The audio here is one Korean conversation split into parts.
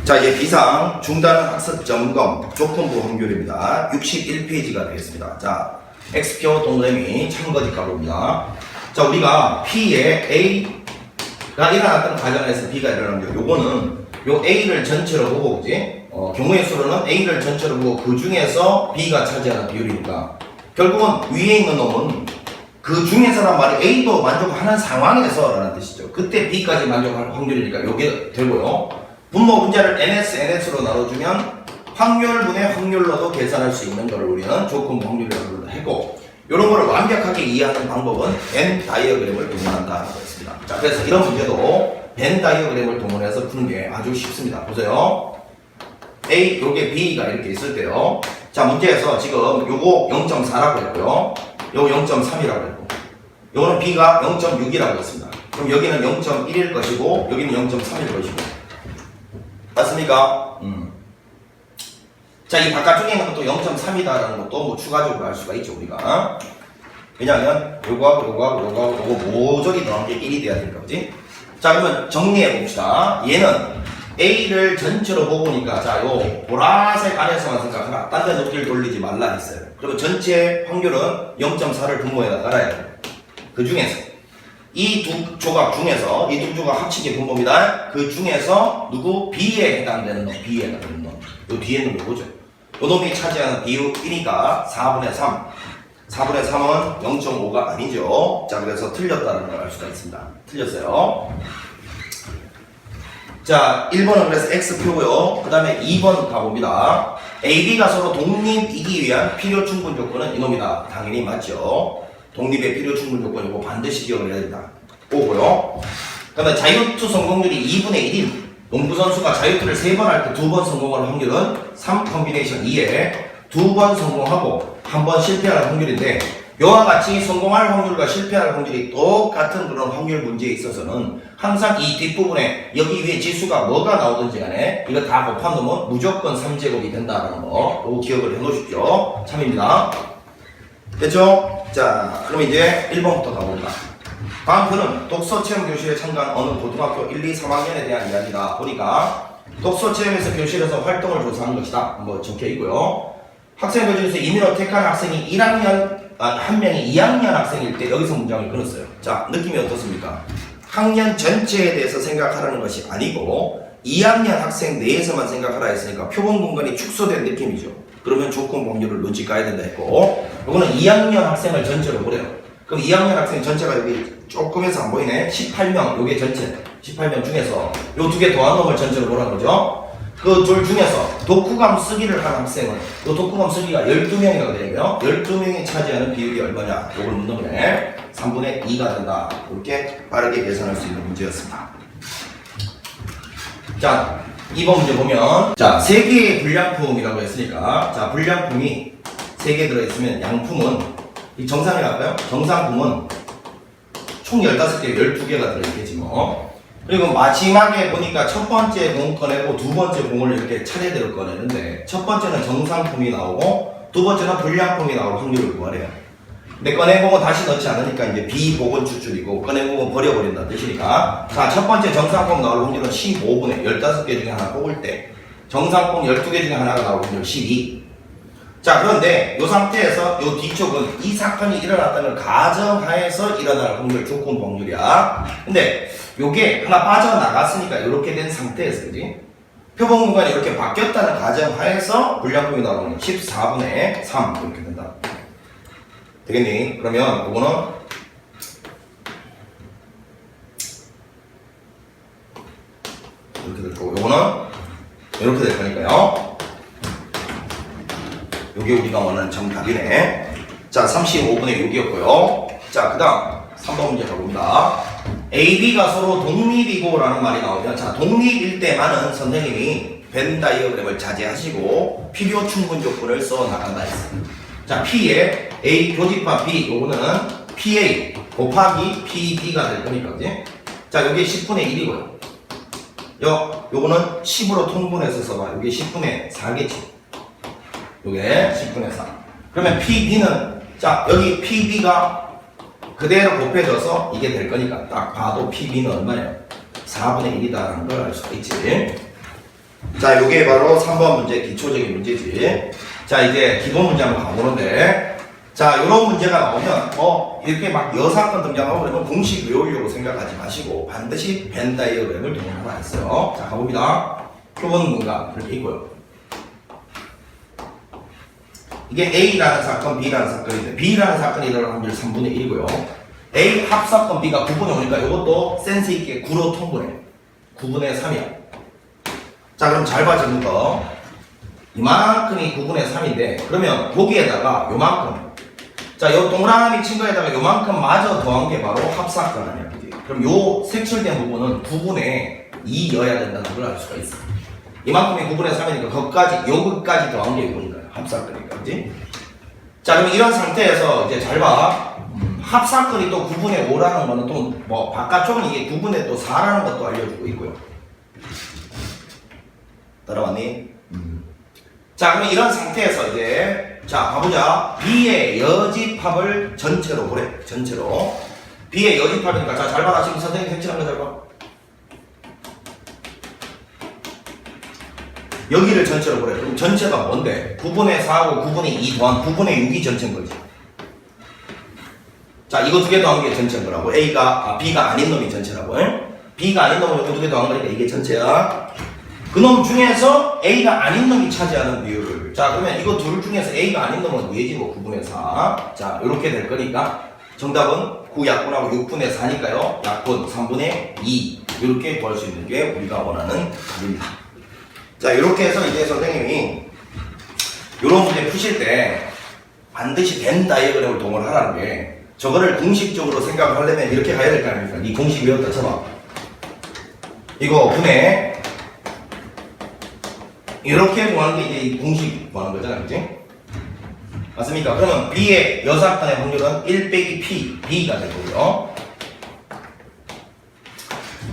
자, 이제 비상 중단 학습 점검 조건부 확률입니다. 61페이지가 되겠습니다. 자, X표 동그라미 참거짓 가로입니다. 자, 우리가 P에 A가 일어났던 과정에서 B가 일어납니다. 요거는 요 A를 전체로 보고, 그지? 경우의 수로는 A를 전체로 보고 그 중에서 B가 차지하는 비율이니까 결국은 위에 있는 놈은 그 중에서란 말이 A도 만족하는 상황에서 라는 뜻이죠. 그때 B까지 만족할 확률이니까 요게 되고요. 분모 문제를 NS로 나눠주면 확률분의 확률로도 계산할 수 있는 걸 우리는 조건부 확률이라고 했고, 이런 거를 완벽하게 이해하는 방법은 벤 다이어그램을 동원한다라고 했습니다. 자, 그래서 이런 문제도 벤 다이어그램을 동원해서 푸는 게 아주 쉽습니다. 보세요. A, 요게 B가 이렇게 있을 때요. 자, 문제에서 지금 요거 0.4라고 했고요. 요거 0.3이라고 했고, 요거는 B가 0.6이라고 했습니다. 그럼 여기는 0.1일 것이고, 여기는 0.3일 것이고. 맞습니까? 자, 이 바깥쪽에 있는 것도 0.3이다라는 것도 뭐 추가적으로 알 수가 있죠, 우리가. 왜냐하면 요거 모조리 더한 게 1이 돼야 되니까, 그지? 자, 그러면 정리해 봅시다. 얘는 A를 전체로 보고니까, 자, 요 보라색 안에서만 생각하라. 딴 데 높이를 돌리지 말라 했어요. 그러면 전체 확률은 0.4를 분모에다 깔아야 돼요. 그 중에서 이 두 조각 중에서 이 두 조각 합치기 분모입니다. 그 중에서 누구? B에 해당되는 놈, B에 해당되는 놈. 요 뒤에 있는 거 보죠. 요 놈이 차지하는 비율이니까 4분의 3. 4분의 3은 0.5가 아니죠. 자, 그래서 틀렸다는 걸 알 수가 있습니다. 틀렸어요. 자, 1번은 그래서 X표고요. 그 다음에 2번 가봅니다. A, B가 서로 독립이기 위한 필요 충분 조건은 이놈이다. 당연히 맞죠. 독립의 필요 충분 조건 이거 반드시 기억을 해야 된다. 오고요. 그 다음에 자유투 성공률이 2분의 1인 농구선수가 자유투를 3번 할 때 2번 성공할 확률은 3 컴비네이션 2에 2번 성공하고 1번 실패할 확률인데, 이와 같이 성공할 확률과 실패할 확률이 똑같은 그런 확률 문제에 있어서는 항상 이 뒷부분에 여기 위에 지수가 뭐가 나오든지 간에 이거 다 곱한 놈은 무조건 3제곱이 된다는 거, 이거 기억을 해 놓으십시오. 참입니다. 됐죠? 자, 그럼 이제 1번부터 가봅니다. 다음 편은 독서체험교실에 참가한 어느 고등학교 1, 2, 3학년에 대한 이야기다 보니까 독서체험에서 교실에서 활동을 조사한 것이다. 뭐 적혀 있고요. 학생들 중에서 임의로 택한 학생이 1학년, 한 명이 2학년 학생일 때 여기서 문장을 끊었어요. 자, 느낌이 어떻습니까? 학년 전체에 대해서 생각하라는 것이 아니고 2학년 학생 내에서만 생각하라 했으니까 표본 공간이 축소된 느낌이죠. 그러면 조건 확률을 눈치 까야 된다 했고, 이거는 2학년 학생을 전체로 보래요. 그럼 2학년 학생 전체가 여기 조금해서 안 보이네. 18명, 요게 전체 18명 중에서 요 두 개 더한 놈을 전체로 보라는 거죠. 그 둘 중에서 독후감 쓰기를 한 학생은 요 독후감 쓰기가 12명이라고 되면 12명이 차지하는 비율이 얼마냐, 요걸 묻는 거네. 3분의 2가 된다. 이렇게 빠르게 계산할 수 있는 문제였습니다. 자, 2번 문제 보면, 자, 3개의 불량품이라고 했으니까, 자, 불량품이 3개 들어있으면 양품은, 이 정상이랄까요? 정상품은 총 15개, 12개가 들어있겠지 뭐. 그리고 마지막에 보니까 첫 번째 공 꺼내고 두 번째 공을 이렇게 차례대로 꺼내는데, 첫 번째는 정상품이 나오고, 두 번째는 불량품이 나올 확률을 구하래요. 근데 꺼내공은 다시 넣지 않으니까 이제 비복원 추출이고, 꺼내공은 버려버린다는 뜻이니까, 자, 첫 번째 정상품 나올 확률은 15분의 15개 중에 하나 뽑을 때 정상품 12개 중에 하나가 나올 확률 12. 자, 그런데 이 상태에서 이 뒤쪽은 이 사건이 일어났다는 가정하에서 일어날 확률, 조건 확률이야. 근데 요게 하나 빠져나갔으니까 이렇게 된 상태에서, 그지? 표본 공간이 이렇게 바뀌었다는 가정하에서 불량품이 나오는 14분의 3 이렇게 된다. 되겠니? 그러면 이거는 이렇게 될 거고, 요거는 이렇게 될 거니까요. 요게 우리가 원하는 정답이네. 자, 35분의 6이었고요. 자, 그 다음 3번 문제 가봅니다. A, B가 서로 독립이고 라는 말이 나오면, 자, 독립일 때만은 선생님이 벤 다이어그램을 자제하시고 필요 충분 조건을 써 나간다 했어요. 자, P에 A 교집합 B, 요거는 PA 곱하기 PB가 될 거니까, 그지? 자, 요게 10분의 1이고요. 요거는 10으로 통분해서 써봐. 요게 10분의 4겠지. 요게 10분의 4. 그러면 PB는, 자, 여기 PB가 그대로 곱해져서 이게 될 거니까 딱 봐도 PB는 얼마예요? 4분의 1이다라는 걸 알 수가 있지. 자, 요게 바로 3번 문제 기초적인 문제지. 자, 이제 기본 문제 한번 가보는데, 자, 요런 문제가 나오면 이렇게 막 여사건 등장하고 그러면 공식 외우려고 생각하지 마시고 반드시 벤 다이어그램을 동원하라 했어요. 자, 가봅니다. 표본 뭔가 이렇게 있고요. 이게 A라는 사건, B라는 사건인데 B라는 사건이 일어날 확률 3분의 1이고요. A 합사건 B가 9분의 5니까 이것도 센스 있게 9로 통분해. 9분의 3이야. 자, 그럼 잘 봐, 지금 거. 이만큼이 9분의 3인데 그러면 여기에다가 요만큼, 자, 요 동그라미 친 거에다가 요만큼 마저 더한 게 바로 합사건 아니야, 그지? 그럼 요 색칠된 부분은 9분의 2여야 된다는 걸 알 수가 있어. 이만큼이 9분의 3이니까 거기까지, 여기까지 더한 게 이거니까 합사건이니까, 그지? 자, 그럼 이런 상태에서 이제 잘 봐. 합사건이 또 9분의 5라는 거는 또 뭐 바깥쪽은 이게 9분의 또 4라는 것도 알려주고 있고요. 따라왔니? 자, 그럼 이런 상태에서 이제 자, 가보자. B의 여집합을 전체로 보래. 전체로. B의 여집합이니까 자, 잘 봐라. 지금 선생님이 색칠한 거 잘 봐. 여기를 전체로 보래. 그럼 전체가 뭔데? 9분의 4하고 9분의 2 더한 9분의 6이 전체인 거지. 자, 이거 두 개 더한 게 전체인 거라고. B가 아닌 놈이 전체라고. B가 아닌 놈은 이거 두 개 더한 거니까 이게 전체야. 그놈 중에서 A가 아닌 놈이 차지하는 비율을. 자, 그러면 이거 둘 중에서 A가 아닌 놈은 얘지 뭐 9분의 4. 자, 이렇게 될 거니까 정답은 9 약분하고 6분의 4니까요. 약분 3분의 2. 이렇게 구할 수 있는 게 우리가 원하는 답입니다. 자, 이렇게 해서 이제 선생님이 이런 문제 푸실 때 반드시 벤 다이어그램을 동원하라는 게, 저거를 공식적으로 생각을 하려면 이렇게 가야 될 거 아닙니까? 이 공식 외웠다 쳐봐. 이거 분해 이렇게 구하는 게 이제 공식 구하는 거잖아, 그치? 맞습니까? 그러면 B의 여사건의 확률은 1 빼기 P, B가 될 거고요.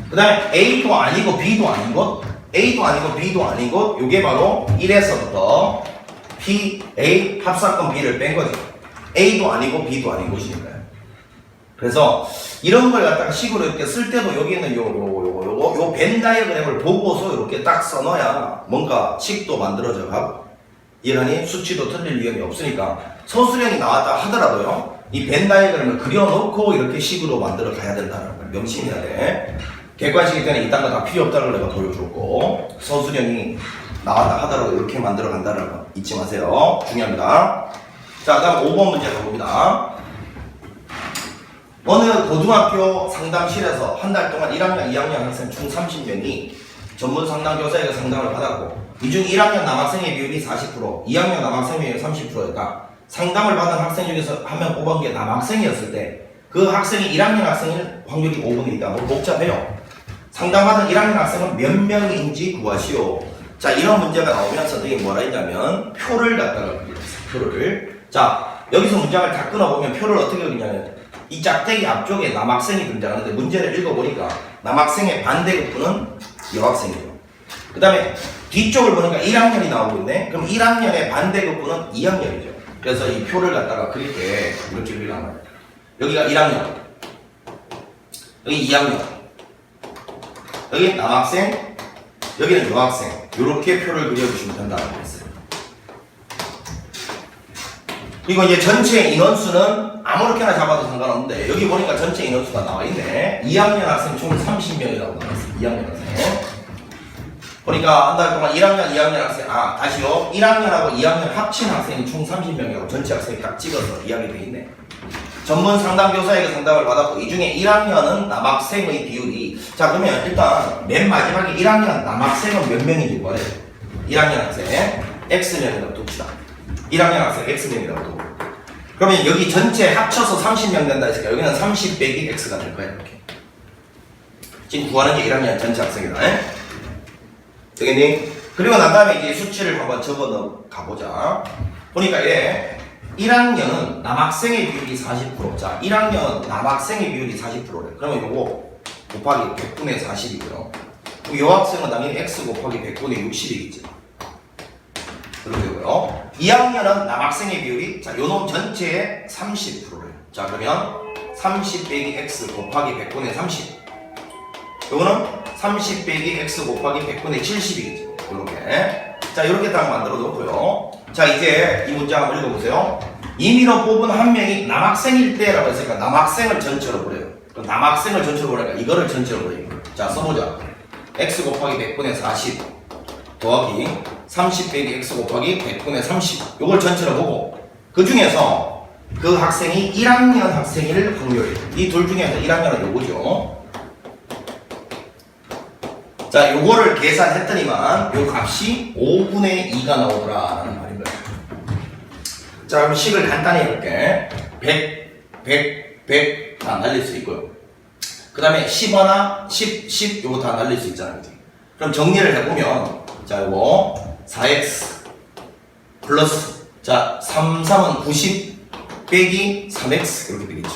그 다음에 A도 아니고 B도 아닌 것, A도 아니고 B도 아닌 것, 요게 바로 1에서부터 P, A, 합사건 B를 뺀 거죠. A도 아니고 B도 아닌 것이니까요. 그래서 이런 걸 갖다가 식으로 이렇게 쓸 때도 여기는 요 벤 다이어그램을 보고서 이렇게 딱 써놔야 뭔가 식도 만들어져 가고, 이러니 수치도 틀릴 위험이 없으니까 서술형이 나왔다 하더라도요, 이 벤 다이어그램을 그려놓고 이렇게 식으로 만들어 가야 된다는 걸 명심해야 돼. 객관식일 때는 이딴 거 다 필요 없다는 걸 내가 보여줬고, 서술형이 나왔다 하더라도 이렇게 만들어 간다는 거 잊지 마세요. 중요합니다. 자, 다음 5번 문제 가봅니다. 어느 고등학교 상담실에서 한 달 동안 1학년, 2학년 학생 총 30명이 전문 상담 교사에게 상담을 받았고, 이 중 1학년 남학생의 비율이 40%, 2학년 남학생 비율이 30%였다. 상담을 받은 학생 중에서 한 명 뽑은 게 남학생이었을 때 그 학생이 1학년 학생일 확률이 5분의 1이다. 뭐 복잡해요. 상담받은 1학년 학생은 몇 명인지 구하시오. 자, 이런 문제가 나오면 선생님이 뭐라 했냐면 표를 갖다가 그렸어요. 표를. 자, 여기서 문장을 다 끊어보면 표를 어떻게 그리냐면 이 짝대기 앞쪽에 남학생이 등장하는데, 문제를 읽어보니까 남학생의 반대급부는 여학생이죠. 그 다음에 뒤쪽을 보니까 1학년이 나오고 있네. 그럼 1학년의 반대급부는 2학년이죠. 그래서 이 표를 갖다가 그릴 때 이렇게 그리란 말이에요. 여기가 1학년, 여기 2학년, 여기 남학생, 여기는 여학생. 이렇게 표를 그려주시면 된다고 했어요. 그리고 이제 전체 인원수는 아무렇게나 잡아도 상관없는데, 여기 보니까 전체 인원수가 나와 있네. 2학년 학생 총 30명이라고 나왔어요. 2학년 학생. 보니까 한 달 동안 1학년, 2학년 학생, 다시요. 1학년하고 2학년 합친 학생이 총 30명이라고 전체 학생이 딱 찍어서 이야기 돼 있네. 전문 상담교사에게 상담을 받았고, 이 중에 1학년은 남학생의 비율이, 자, 그러면 일단 맨 마지막에 1학년 남학생은 몇 명인지 뭐래? 1학년 학생 X명이라고 둡시다. 1학년 학생 X명이라고 두고, 그러면 여기 전체 합쳐서 30명 된다 했으니까 여기는 30 빼기 X가 될 거야. 이렇게 지금 구하는 게 1학년 전체 학생이다. 되겠니? 그리고 난 다음에 이제 수치를 한번 적어 넣어 가보자. 보니까 얘 1학년은 남학생의 비율이 40%. 자, 1학년 남학생의 비율이 40%래. 그러면 이거 곱하기 100분의 40이고요. 여학생은 당연히 X 곱하기 100분의 60이겠지. 그렇게 되고요. 2학년은 남학생의 비율이, 자, 요놈 전체의 30%래. 자, 그러면 30 빼기 X 곱하기 100분의 30. 요거는 30 빼기 X 곱하기 100분의 70이겠지. 요렇게. 자, 이렇게 딱 만들어 놓고요. 자, 이제 이 문장 한번 읽어보세요. 임의로 뽑은 한 명이 남학생일 때라고 했으니까 남학생을 전체로 보래요. 그럼 남학생을 전체로 보니까 이거를 전체로 보래요. 자, 써보자. x 곱하기 100분의 40 더하기 30 빼기 x 곱하기 100분의 30 요걸 전체로 보고 그 중에서 그 학생이 1학년 학생일 확률 이 둘 중에서 1학년은 요거죠. 자, 요거를 계산했더니만 요 값이 5분의 2가 나오더라라는 말인 거예요. 자, 그럼 식을 간단히 해볼게. 100 다 날릴 수 있고요. 그 다음에 10하나, 10 요거 다 날릴 수 있잖아요. 그럼 정리를 해보면 자, 요거 4x 플러스 자, 3은 90 빼기 3x 이렇게 되겠죠.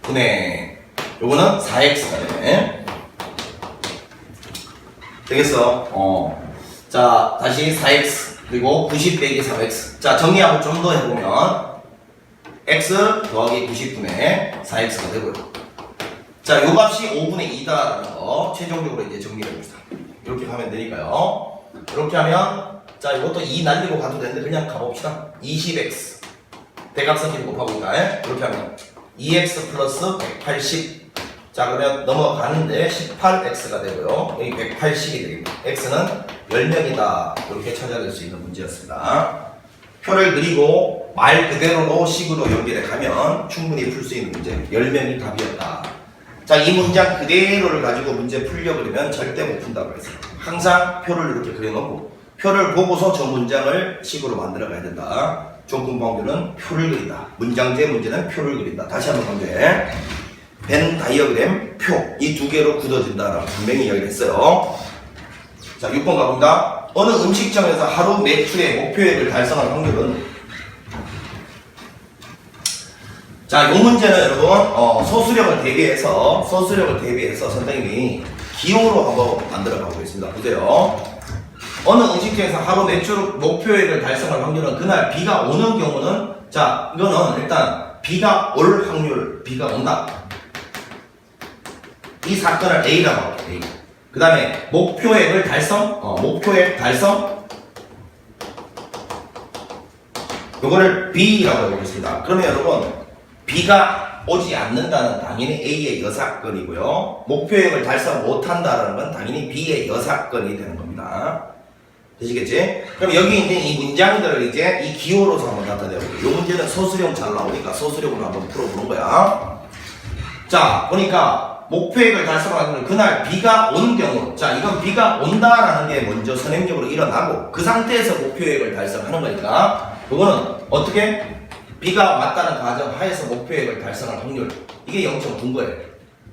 분의 요거는 4x가 되네. 되겠어? 자, 다시 4x 그리고 90 빼기 3x. 자, 정리하고 좀 더 해보면 x 더하기 90분의 4x가 되고요. 자, 요 값이 5분의 2다라는 거 최종적으로 이제 정리를 해봅시다. 이렇게 하면 되니까요. 이렇게 하면 자, 이것도 2 날리고 가도 되는데 그냥 가봅시다. 20x 대각선끼리 곱하고 있다. 이렇게 하면 2x 플러스 180. 자, 그러면 넘어가는데 18x가 되고요. 여기 180이 되겠다. x는 10명이다. 이렇게 찾아낼 수 있는 문제였습니다. 표를 그리고 말 그대로로 식으로 연결해 가면 충분히 풀 수 있는 문제. 10명이 답이었다. 자, 이 문장 그대로를 가지고 문제 풀려고 그러면 절대 못 푼다고 했어요. 항상 표를 이렇게 그려놓고 표를 보고서 저 문장을 식으로 만들어 가야 된다. 조건 방법은 표를 그린다. 문장제 문제는 표를 그린다. 다시 한번 문제. 벤 다이어그램 표 이 두 개로 굳어진다라고 분명히 이야기를 했어요. 자, 6번 가봅니다. 어느 음식점에서 하루 매출의 목표액을 달성할 확률은 자, 이 문제는 여러분 소수령을 대비해서 선생님이 기호로 한번 만들어 가고 있습니다. 보세요. 어느 음식점에서 하루 매출 목표액을 달성할 확률은 그날 비가 오는 경우는 자, 이거는 일단 비가 올 확률, 비가 온다. 이 사건을 A라고 할게요. A. 그 다음에 목표액을 달성, 목표액 달성 요거를 B라고 해보겠습니다. 그러면 여러분 B가 오지 않는다는 당연히 A의 여사건이고요. 목표액을 달성 못한다는 건 당연히 B의 여사건이 되는 겁니다. 되시겠지? 그럼 여기 있는 이 문장들을 이제 이 기호로서 한번 나타내볼게요. 이 문제는 소수령 잘 나오니까 소수령으로 한번 풀어보는 거야. 자, 보니까 목표액을 달성하는 그날 비가 온 경우 자, 이건 비가 온다라는 게 먼저 선행적으로 일어나고 그 상태에서 목표액을 달성하는 거니까 이거는 어떻게? 비가 왔다는 가정 하에서 목표액을 달성할 확률 이게 0.9인 거예요.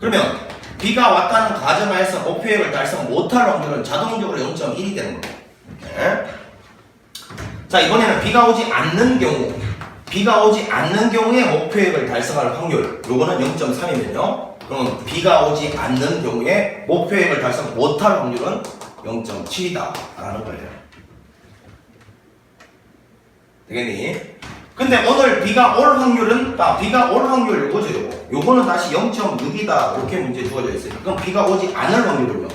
그러면 비가 왔다는 가정 하에서 목표액을 달성 못할 확률은 자동적으로 0.1이 되는 거예요. 이렇게. 자, 이번에는 비가 오지 않는 경우에 목표액을 달성할 확률 요거는 0.3이면요. 그럼 비가 오지 않는 경우에 목표액을 달성 못할 확률은 0.7이다 라는 거예요. 되겠니? 근데 오늘 비가 올 확률은 비가 올 확률 요거죠. 요거는 다시 0.6이다 이렇게 문제 주어져 있어요. 그럼 비가 오지 않을 확률은요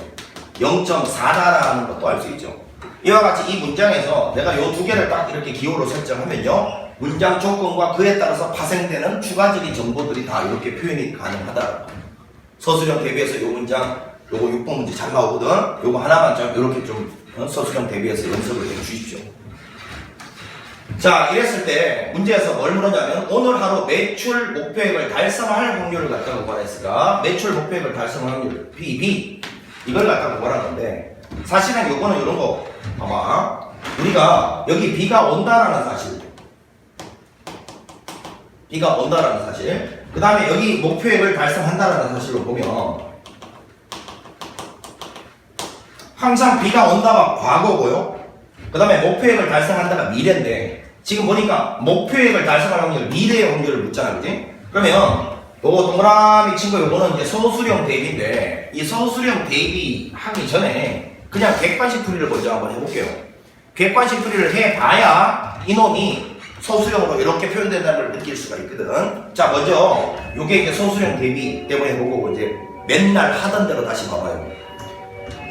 0.4다라는 것도 알 수 있죠. 이와 같이 이 문장에서 내가 요 두 개를 딱 이렇게 기호로 설정하면요 문장 조건과 그에 따라서 파생되는 추가적인 정보들이 다 이렇게 표현이 가능하다. 서술형 대비해서 요 문장 요거 6번 문제 잘 나오거든. 요거 하나만 좀 이렇게 좀 서술형 대비해서 연습을 해 주십시오. 자, 이랬을 때 문제에서 뭘 물었냐면 오늘 하루 매출 목표액을 달성할 확률을 갖다가 구하랬으니까 매출 목표액을 달성할 확률 PB 이걸 갖다가 구하라는데 사실은 요거는 이런 거 봐봐. 우리가 여기 비가 온다라는 사실 그 다음에 여기 목표액을 달성한다라는 사실로 보면 항상 비가 온다가 과거고요. 그 다음에 목표액을 달성한다가 미래인데 지금 보니까 목표액을 달성할 확률, 미래의 확률을 묻잖아, 그지? 그러면 요거 동그라미 친 거 요거는 이제 소수령 대비인데 이 소수령 대비 하기 전에 그냥 객관식 풀이를 먼저 한번 해볼게요. 객관식 풀이를 해봐야 이놈이 소수령으로 이렇게 표현된다는 걸 느낄 수가 있거든. 자, 먼저 요게 이제 소수령 대비 때문에 보고 이제 맨날 하던 대로 다시 봐봐요.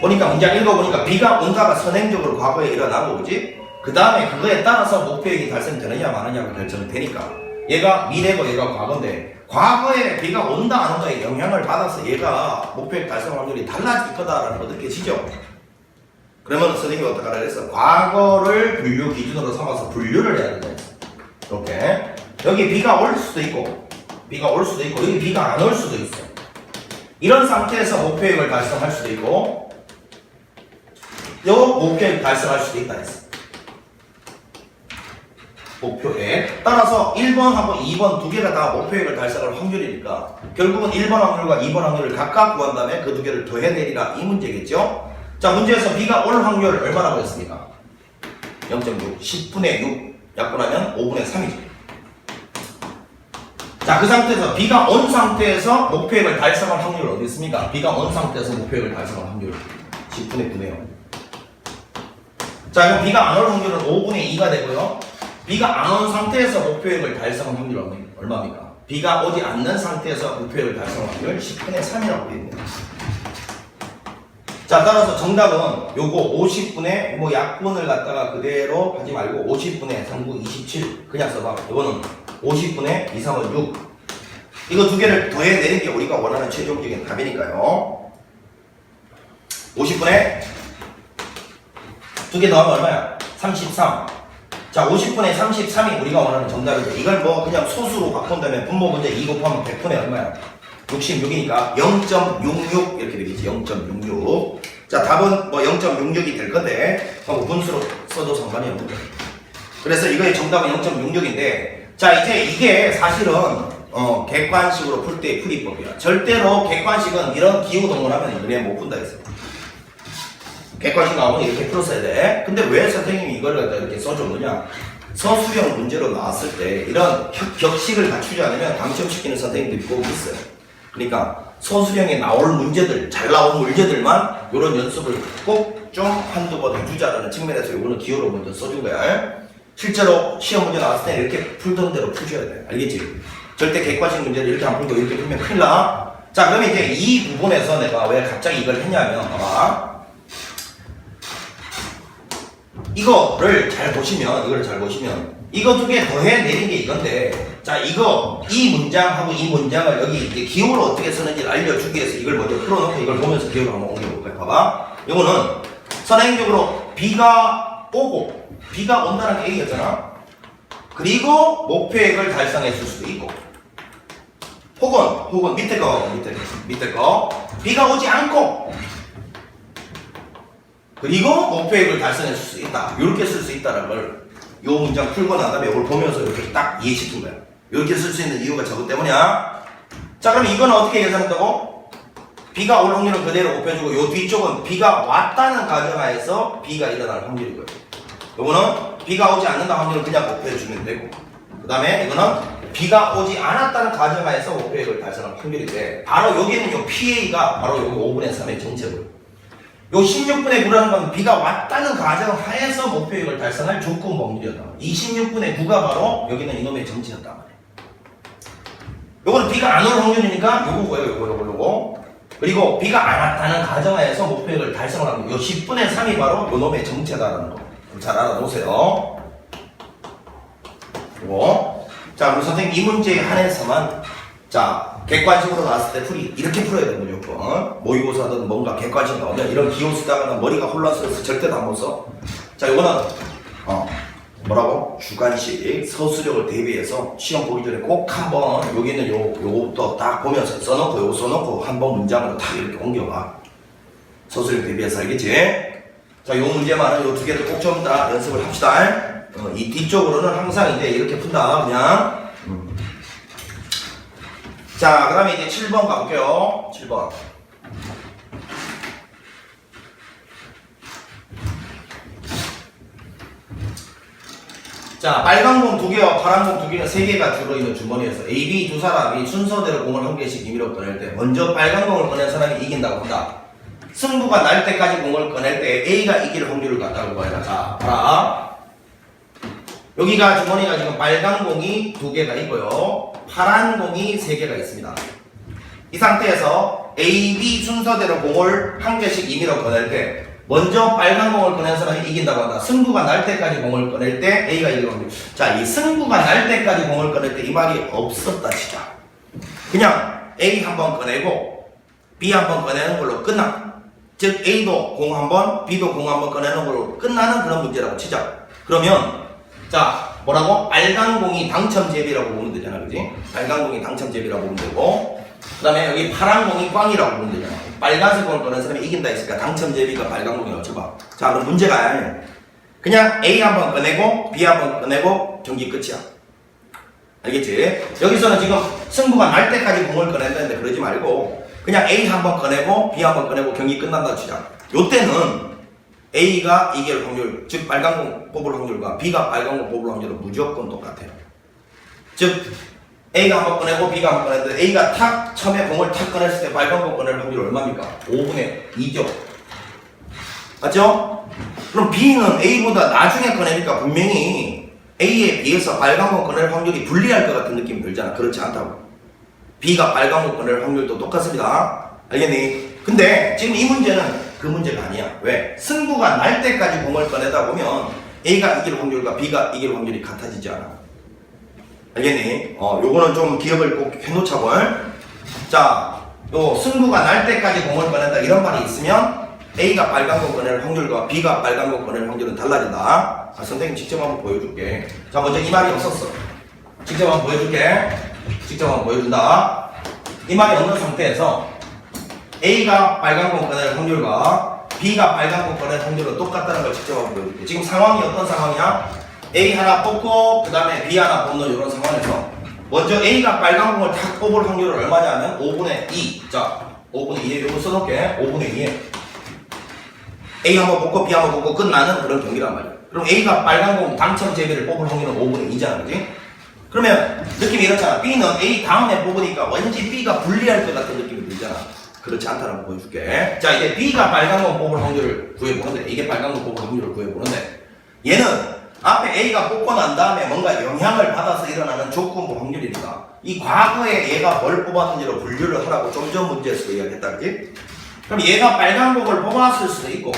보니까 문장 읽어보니까 비가 온다가 선행적으로 과거에 일어나고 그지? 그 다음에 그거에 따라서 목표액이 달성되느냐 마느냐가 결정되니까 얘가 미래고 얘가 과거인데 과거에 비가 온다 안 온다에 영향을 받아서 얘가 목표액 달성 확률이 달라질 거다라는 거 느껴지죠? 그러면 선생님이 어떻게 하라 그랬어? 과거를 분류 기준으로 삼아서 분류를 해야 된다 했어. 이렇게 여기 비가 올 수도 있고 여기 비가 안 올 수도 있어. 이런 상태에서 목표액을 달성할 수도 있고 요 목표액 달성할 수도 있다 했어. 목표액 따라서 1번하고 2번 두 개가 다 목표액을 달성할 확률이니까 결국은 1번 확률과 2번 확률을 각각 구한 다음에 그 두 개를 더해내리라 이 문제겠죠. 자, 문제에서 비가 올 확률 얼마라고 했습니까? 0.6 10분의 6 약분하면 5분의 3이죠. 자, 그 상태에서 비가 온 상태에서 목표액을 달성할 확률 어디 있습니까? 비가 온 상태에서 목표액을 달성할 확률 10분의 9네요. 자, 그럼 비가 안 올 확률은 5분의 2가 되고요. 비가 안 온 상태에서 목표액을 달성할 확률은 얼마입니까? 비가 오지 않는 상태에서 목표액을 달성할 확률 10분의 3이라고 되어 있네요. 자, 따라서 정답은 요거 50분의 뭐 약분을 갖다가 그대로 하지 말고 50분의 3구 27 그냥 써봐. 이거는 50분의 2, 3은 6. 이거 두 개를 더해내는 게 우리가 원하는 최종적인 답이니까요. 50분의 두 개 더하면 얼마야? 33. 자, 50분의 33이 우리가 원하는 정답이죠. 이걸 뭐 그냥 소수로 바꾼다면 분모 문제 2 곱하면 100분의 얼마야? 66이니까 0.66 이렇게 되겠지. 0.66. 자, 답은 뭐 0.66이 될 건데 뭐 분수로 써도 상관이 없는 거예요. 그래서 이거의 정답은 0.66인데 자, 이제 이게 사실은 객관식으로 풀 때의 풀이법이야. 절대로 객관식은 이런 기호동원하면 은혜 못 푼다 했어. 객관식 나오면 이렇게 풀었어야 돼. 근데 왜 선생님이 이걸 갖다 이렇게 써줬느냐? 서술형 문제로 나왔을 때 이런 격식을 갖추지 않으면 당첨시키는 선생님들이 꼭 있어요. 그러니까 서술형에 나올 문제들, 잘 나온 문제들만 이런 연습을 꼭 좀 한두 번 해주자라는 측면에서 이거는 기호로 먼저 써준 거야. 실제로 시험 문제 나왔을 때 이렇게 풀던 대로 푸셔야 돼. 알겠지? 절대 객관식 문제를 이렇게 안 풀고 이렇게 풀면 큰일 나. 자, 그러면 이제 이 부분에서 내가 왜 갑자기 이걸 했냐면 봐봐. 이거를 잘 보시면 이거 두 개 더해 내린 게 이건데 자, 이 문장하고 이 문장을 여기 이제 기호를 어떻게 쓰는지 알려주기 위해서 이걸 먼저 풀어놓고 이걸 보면서 기호를 한번 옮겨볼까요? 봐봐. 이거는 선행적으로 비가 오고 비가 온다는 게 A였잖아. 그리고 목표액을 달성했을 수도 있고 혹은 밑에 거 비가 오지 않고 그리고 목표액을 달성했을 수 있다. 이렇게 쓸 수 있다는 걸 이 문장 풀고 난 다음에 이걸 보면서 이렇게 딱 이해시킨 거야. 이렇게 쓸 수 있는 이유가 저것 때문이야. 자, 그럼 이건 어떻게 계산한다고? 비가 올 확률은 그대로 곱해주고 요 뒤쪽은 비가 왔다는 가정하에서 비가 일어날 확률이고요. 요거는 비가 오지 않는다 확률은 그냥 곱해주면 되고 그 다음에 이거는 비가 오지 않았다는 가정하에서 목표액을 달성할 확률인데 바로 여기는 요 PA가 바로 여기 5분의 3의 정체고요. 요 16분의 9라는 건 비가 왔다는 가정하에서 목표액을 달성할 조건 범위였다. 이 16분의 9가 바로 여기는 이놈의 정체였단 말이에요. 요거는 비가 안 올 확률이니까 요거 그리고 비가 안 왔다는 가정하에서 목표액을 달성하는 요 10분의 3이 바로 요놈의 정체다라는 거 잘 알아놓으세요. 그리고 자, 우리 선생님 이 문제에 한해서만 자, 객관식으로 나왔을 때 풀이 이렇게 풀어야 되는 무조건. 모의고사든 뭔가 객관식 나오면 이런 기호 쓰다가 머리가 혼란스러워서 절대 안 못 써. 자, 이거는 뭐라고? 주관식 서술형을 대비해서 시험 보기 전에 꼭 한번 여기는 요거부터 딱 보면서 써놓고 요거 써놓고 한번 문장으로 딱 이렇게 옮겨봐. 서술형 대비해서 알겠지? 자, 요 문제만은 요 두 개를 꼭 좀 다 연습을 합시다. 이 뒤쪽으로는 항상 이제 이렇게 푼다 그냥. 자, 그 다음에 이제 7번 가볼게요. 7번. 자, 빨간 공 2개와 파란 공 2개가 3개가 들어있는 주머니에서 A, B 두 사람이 순서대로 공을 한 개씩 임의로 꺼낼 때 먼저 빨간 공을 꺼낸 사람이 이긴다고 한다. 승부가 날 때까지 공을 꺼낼 때 A가 이길 확률을 갖다고 봐야. 자, 봐라. 여기가 주머니가 지금 빨간 공이 2개가 있고요. 파란 공이 3개가 있습니다. 이 상태에서 A, B 순서대로 공을 한 개씩 임의로 꺼낼 때 먼저 빨간 공을 꺼낸 사람이 이긴다고 한다. 승부가 날 때까지 공을 꺼낼 때 A가 이기는 겁니다. 자, 이 승부가 날 때까지 공을 꺼낼 때 이 말이 없었다 치자. 그냥 A 한번 꺼내고 B 한번 꺼내는 걸로 끝나. 즉 A도 공 한번, B도 공 한번 꺼내는 걸로 끝나는 그런 문제라고 치자. 그러면 자 뭐라고? 빨간 공이 당첨제비라고 보면 되잖아, 그지? 빨간 공이 당첨제비라고 보면 되고, 그 다음에 여기 파란 공이 꽝이라고 보면 되잖아. 빨간색 공을 꺼낸 사람이 이긴다 했으니까 당첨제비가 빨간 공이라고 쳐봐. 자, 그럼 문제가 그냥 A 한번 꺼내고 B 한번 꺼내고 경기 끝이야. 알겠지? 여기서는 지금 승부가 날 때까지 공을 꺼낸다는데 그러지 말고 그냥 A 한번 꺼내고 B 한번 꺼내고 경기 끝난다 치자. 요때는 A가 이길 확률, 즉 빨간 공 뽑을 확률과 B가 빨간 공 뽑을 확률은 무조건 똑같아요. 즉 A가 한번 꺼내고 B가 한번 꺼냈는데 A가 탁 처음에 공을 탁 꺼냈을 때 빨간 공 꺼낼 확률이 얼마입니까? 5분의 2죠. 맞죠? 그럼 B는 A보다 나중에 꺼내니까 분명히 A에 비해서 빨간 공 꺼낼 확률이 불리할 것 같은 느낌이 들잖아. 그렇지 않다고. B가 빨간 공 꺼낼 확률도 똑같습니다. 알겠니? 근데 지금 이 문제는 그 문제가 아니야. 왜? 승부가 날 때까지 공을 꺼내다 보면 A가 이길 확률과 B가 이길 확률이 같아지지 않아. 알겠니? 요거는 좀 기억을 꼭 해놓자고. 자, 요 승부가 날 때까지 공을 꺼낸다 이런 말이 있으면 A가 빨간 공 꺼낼 확률과 B가 빨간 공 꺼낼 확률은 달라진다. 선생님 직접 한번 보여줄게. 자, 먼저 이 말이 없었어. 직접 한번 보여줄게. 직접 한번 보여준다. 이 말이 없는 상태에서 A가 빨간 공 꺼낼 확률과 B가 빨간 공 꺼낼 확률은 똑같다는 걸 직접 한번 보여줄게. 지금 상황이 어떤 상황이야? A 하나 뽑고 그 다음에 B 하나 뽑는 이런 상황에서 먼저 A가 빨간 공을 탁 뽑을 확률은 얼마냐면 5분의 2. 자, 5분의 2에 이거 써놓을게. 5분의 2에 A 한번 뽑고 B 한번 뽑고 끝나는 그런 경기란 말이야. 그럼 A가 빨간 공 당첨 제비를 뽑을 확률은 5분의 2잖아, 그지? 그러면 느낌이 이렇잖아. B는 A 다음에 뽑으니까 왠지 B가 불리할 것 같은 느낌이 들잖아. 그렇지 않다는 거 보여줄게. 자, 이제 B가 빨간 공 뽑을 확률을 구해보는데, 이게 빨간 공 뽑을 확률을 구해보는데, 얘는 앞에 A가 뽑고 난 다음에 뭔가 영향을 받아서 일어나는 조건부 확률이니까 이 과거에 얘가 뭘 뽑았는지로 분류를 하라고 좀 전 문제에서 이야기했다, 그지? 그럼 얘가 빨간 공을 뽑았을 수도 있고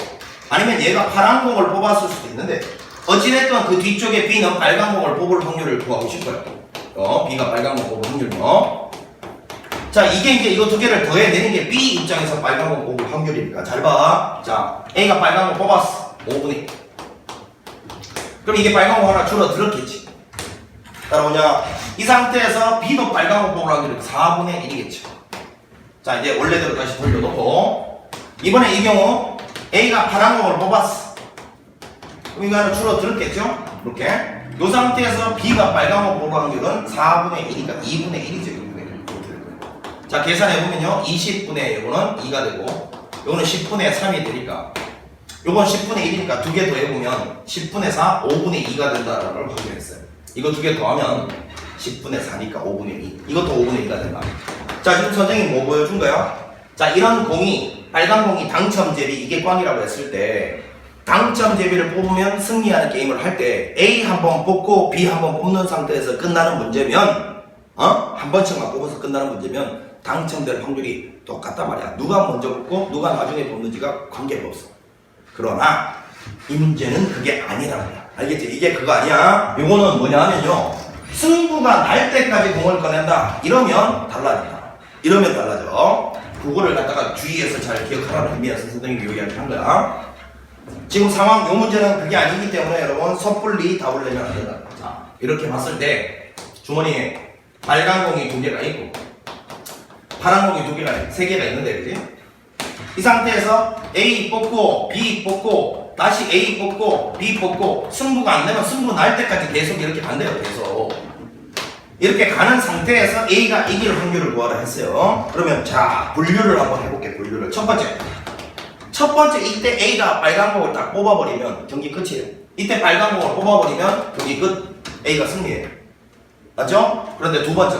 아니면 얘가 파란 공을 뽑았을 수도 있는데 어찌됐든 그 뒤쪽에 B는 빨간 공을 뽑을 확률을 구하고 싶어요. B가 빨간 공 뽑을 확률이요. 자, 이게 이제 이거 두 개를 더해내는 게 B 입장에서 빨간 공 뽑을 확률이니까 잘 봐. 자, A가 빨간 공 뽑았어. 5분의 2. 그럼 이게 빨간 공 하나 줄어들었겠지. 따라오냐? 이 상태에서 B도 빨간 공 뽑을 확률이 4분의 1이겠죠. 자, 이제 원래대로 다시 돌려놓고 이번에 이 경우 A가 파란 공을 뽑았어. 그럼 이거 하나 줄어들었겠죠? 이렇게. 이 상태에서 B가 빨간 공 뽑을 확률은 4분의 1이니까 2분의 1이죠. 자, 계산해보면요. 20분의 요거는 2가 되고 요거는 10분의 3이 되니까 요건 10분의 1이니까 두 개 더해보면 10분의 4, 5분의 2가 된다는 걸 확인했어요. 이거 두 개 더하면 10분의 4니까 5분의 2. 이것도 5분의 2가 된다. 자, 지금 선생님이 뭐 보여준 거야? 자, 이런 공이, 빨간 공이 당첨제비, 이게 꽝이라고 했을 때 당첨제비를 뽑으면 승리하는 게임을 할 때 A 한 번 뽑고 B 한 번 뽑는 상태에서 끝나는 문제면 한 번씩만 뽑아서 끝나는 문제면 당첨될 확률이 똑같단 말이야. 누가 먼저 뽑고 누가 나중에 뽑는지가 관계가 없어. 그러나 이 문제는 그게 아니라는 거야. 알겠지? 이게 그거 아니야. 요거는 뭐냐 하면요, 승부가 날 때까지 공을 꺼낸다 이러면 달라진다. 이러면 달라져. 그거를 갖다가 주의해서 잘 기억하라는 의미에서 선생님이 이야기를 한 거야. 지금 상황 요 문제는 그게 아니기 때문에 여러분 섣불리 답을 내면 안 된다. 자, 이렇게 봤을 때 주머니에 빨간 공이 두 개가 있고 파란 공이 두 개가, 세 개가 있는데, 그지? 이 상태에서 A 뽑고 B 뽑고 다시 A 뽑고 B 뽑고 승부가 안 되면 승부 날 때까지 계속 이렇게 간대요. 계속 이렇게 가는 상태에서 A가 이길 확률을 구하라 했어요. 그러면 자, 분류를 한번 해볼게. 분류를 첫 번째 이때 A가 빨간 공을 딱 뽑아버리면 경기 끝이에요. 이때 빨간 공을 뽑아버리면 경기 끝. A가 승리해요. 맞죠? 그런데 두 번째,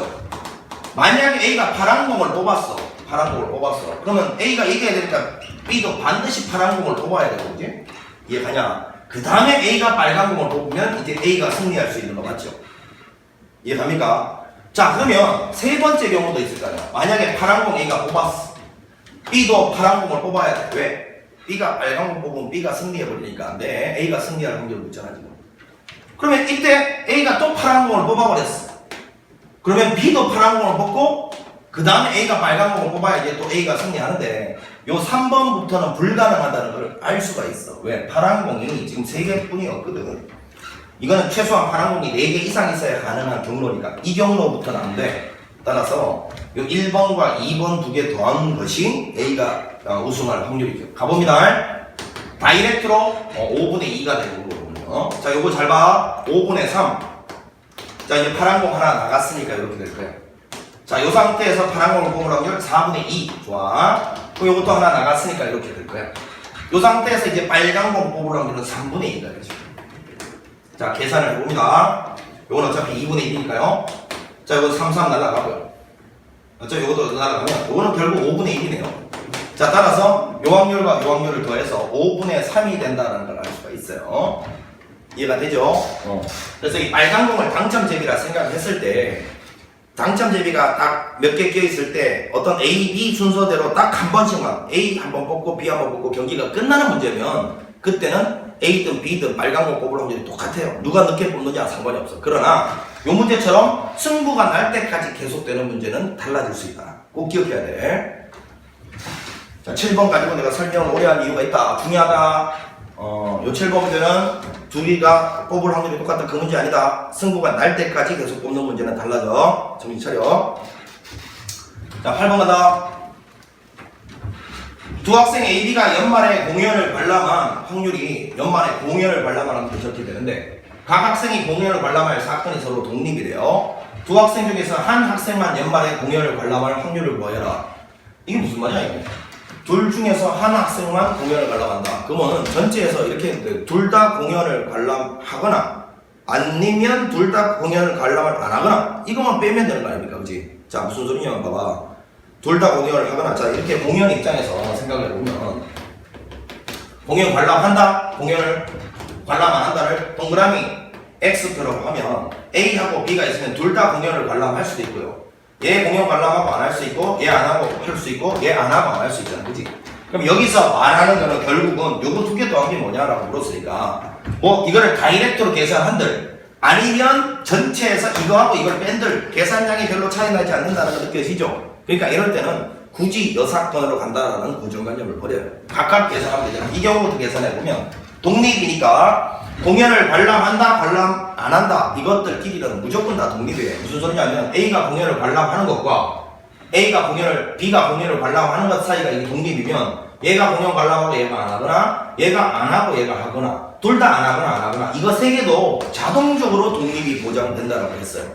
만약에 A가 파란 공을 뽑았어. 그러면 A가 이겨야 되니까 B도 반드시 파란 공을 뽑아야 되고, 그지? 이해가냐? 그 다음에 A가 빨간 공을 뽑으면 이제 A가 승리할 수 있는 거 맞죠? 이해갑니까? 자, 그러면 세 번째 경우도 있을 거 아니야. 만약에 파란 공 A가 뽑았어. B도 파란 공을 뽑아야 돼. 왜? B가 빨간 공 뽑으면 B가 승리해버리니까 안 돼. A가 승리할 확률이 있잖아, 지금. 그러면 이때 A가 또 파란 공을 뽑아버렸어. 그러면 B도 파란 공을 뽑고, 그 다음에 A가 빨간 공을 뽑아야지 또 A가 승리하는데, 요 3번부터는 불가능하다는 걸 알 수가 있어. 왜? 파란 공이 지금 3개뿐이 없거든. 이거는 최소한 파란 공이 4개 이상 있어야 가능한 경로니까. 이 경로부터는 안 돼. 따라서 요 1번과 2번 2개 더한 것이 A가 우승할 확률이죠. 가봅니다. 다이렉트로 5분의 2가 되는 거거든요. 자, 요거 잘 봐. 5분의 3. 자, 이제 파란 공 하나 나갔으니까 이렇게 될 거예요. 자, 요 상태에서 파란 공을 뽑을 확률 4분의 2. 좋아. 그럼 요것도 하나 나갔으니까 이렇게 될 거예요. 요 상태에서 이제 빨간 공 뽑을 확률은 3분의 2가 되죠. 자, 계산을 해봅니다. 요건 어차피 2분의 1이니까요. 자, 요거 3, 3 날라가고요. 어차피 요것도 날라가면, 요거는 결국 5분의 1이네요. 자, 따라서 요 확률과 요 확률을 더해서 5분의 3이 된다는 걸 알 수가 있어요. 이해가 되죠? 그래서 이 빨간 공을 당첨제비라 생각했을 때, 당첨제비가 딱 몇 개 껴있을 때, 어떤 A, B 순서대로 딱 한 번씩만, A 한 번 뽑고, B 한 번 뽑고, 경기가 끝나는 문제면, 그때는 A든 B든 빨간 공 뽑을 확률이 똑같아요. 누가 늦게 뽑느냐 상관이 없어. 그러나 요 문제처럼 승부가 날 때까지 계속되는 문제는 달라질 수 있다. 꼭 기억해야 돼. 자, 7번 가지고 내가 설명을 오래 한 이유가 있다. 중요하다. 요 7번 문제는 둘이가 뽑을 확률이 똑같은 그 문제 아니다. 승부가 날 때까지 계속 뽑는 문제는 달라져. 정신 차려. 자, 8번 간다. 두 학생 A, B가 연말에 공연을 관람한 확률이 연말에 공연을 관람하는 이렇게 되는데 각 학생이 공연을 관람할 사건이 서로 독립이래요. 두 학생 중에서 한 학생만 연말에 공연을 관람할 확률을 구해라. 이게 무슨 말이야 이게? 둘 중에서 한 학생만 공연을 관람한다. 그러면 전체에서 이렇게 했는데 둘 다 공연을 관람하거나 아니면 둘 다 공연을 관람을 안 하거나 이것만 빼면 되는 거 아닙니까? 그치? 자, 무슨 소리냐 봐봐. 둘 다 공연을 하거나, 자, 이렇게 공연 입장에서 생각을 해보면, 공연 관람한다, 공연을 관람 안 한다를 동그라미 X표라고 하면, A하고 B가 있으면 둘 다 공연을 관람할 수도 있고요. 얘 공연 관람하고 안 할 수 있고, 얘 안 하고 할 수 있고, 얘 안 하고 안 할 수 있잖아. 그치? 그럼 여기서 말하는 거는 결국은 요거 두 개 더한 게 뭐냐라고 물었으니까, 뭐, 이거를 다이렉트로 계산한들, 아니면 전체에서 이거하고 이걸 뺀들, 계산량이 별로 차이 나지 않는다는 거 느껴지죠? 그러니까 이럴 때는 굳이 여사건으로 간다라는 고정관념을 버려요. 각각 계산하면 되잖아. 이 경우부터 계산해보면 독립이니까 공연을 관람한다, 관람 안 한다 이것들끼리는 무조건 다 독립이에요. 무슨 소리냐면 A가 공연을 관람하는 것과 B가 공연을 관람하는 것 사이가 이게 독립이면 얘가 공연 관람하고 얘가 안 하거나 얘가 안 하고 얘가 하거나 둘 다 안 하거나 안 하거나 이거 세 개도 자동적으로 독립이 보장된다라고 했어요.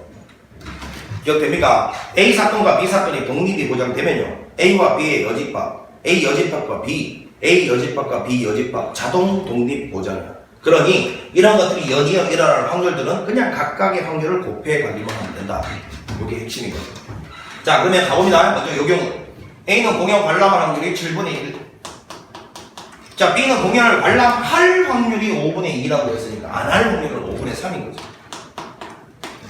기억됩니까? A 사건과 B 사건이 독립이 보장되면요. A와 B의 여집합, A 여집합과 B, A 여집합과 B 여집합 자동 독립 보장이야. 그러니 이런 것들이 연이어 일어날 확률들은 그냥 각각의 확률을 곱해 가기만 하면 된다. 이게 핵심이거든요. 자, 그러면 가봅니다. 먼저 요 경우 A는 공연 관람할 확률이 7분의 1. 자, B는 공연을 관람할 확률이 5분의 2라고 했으니까 안 할 확률은 5분의 3인 거죠.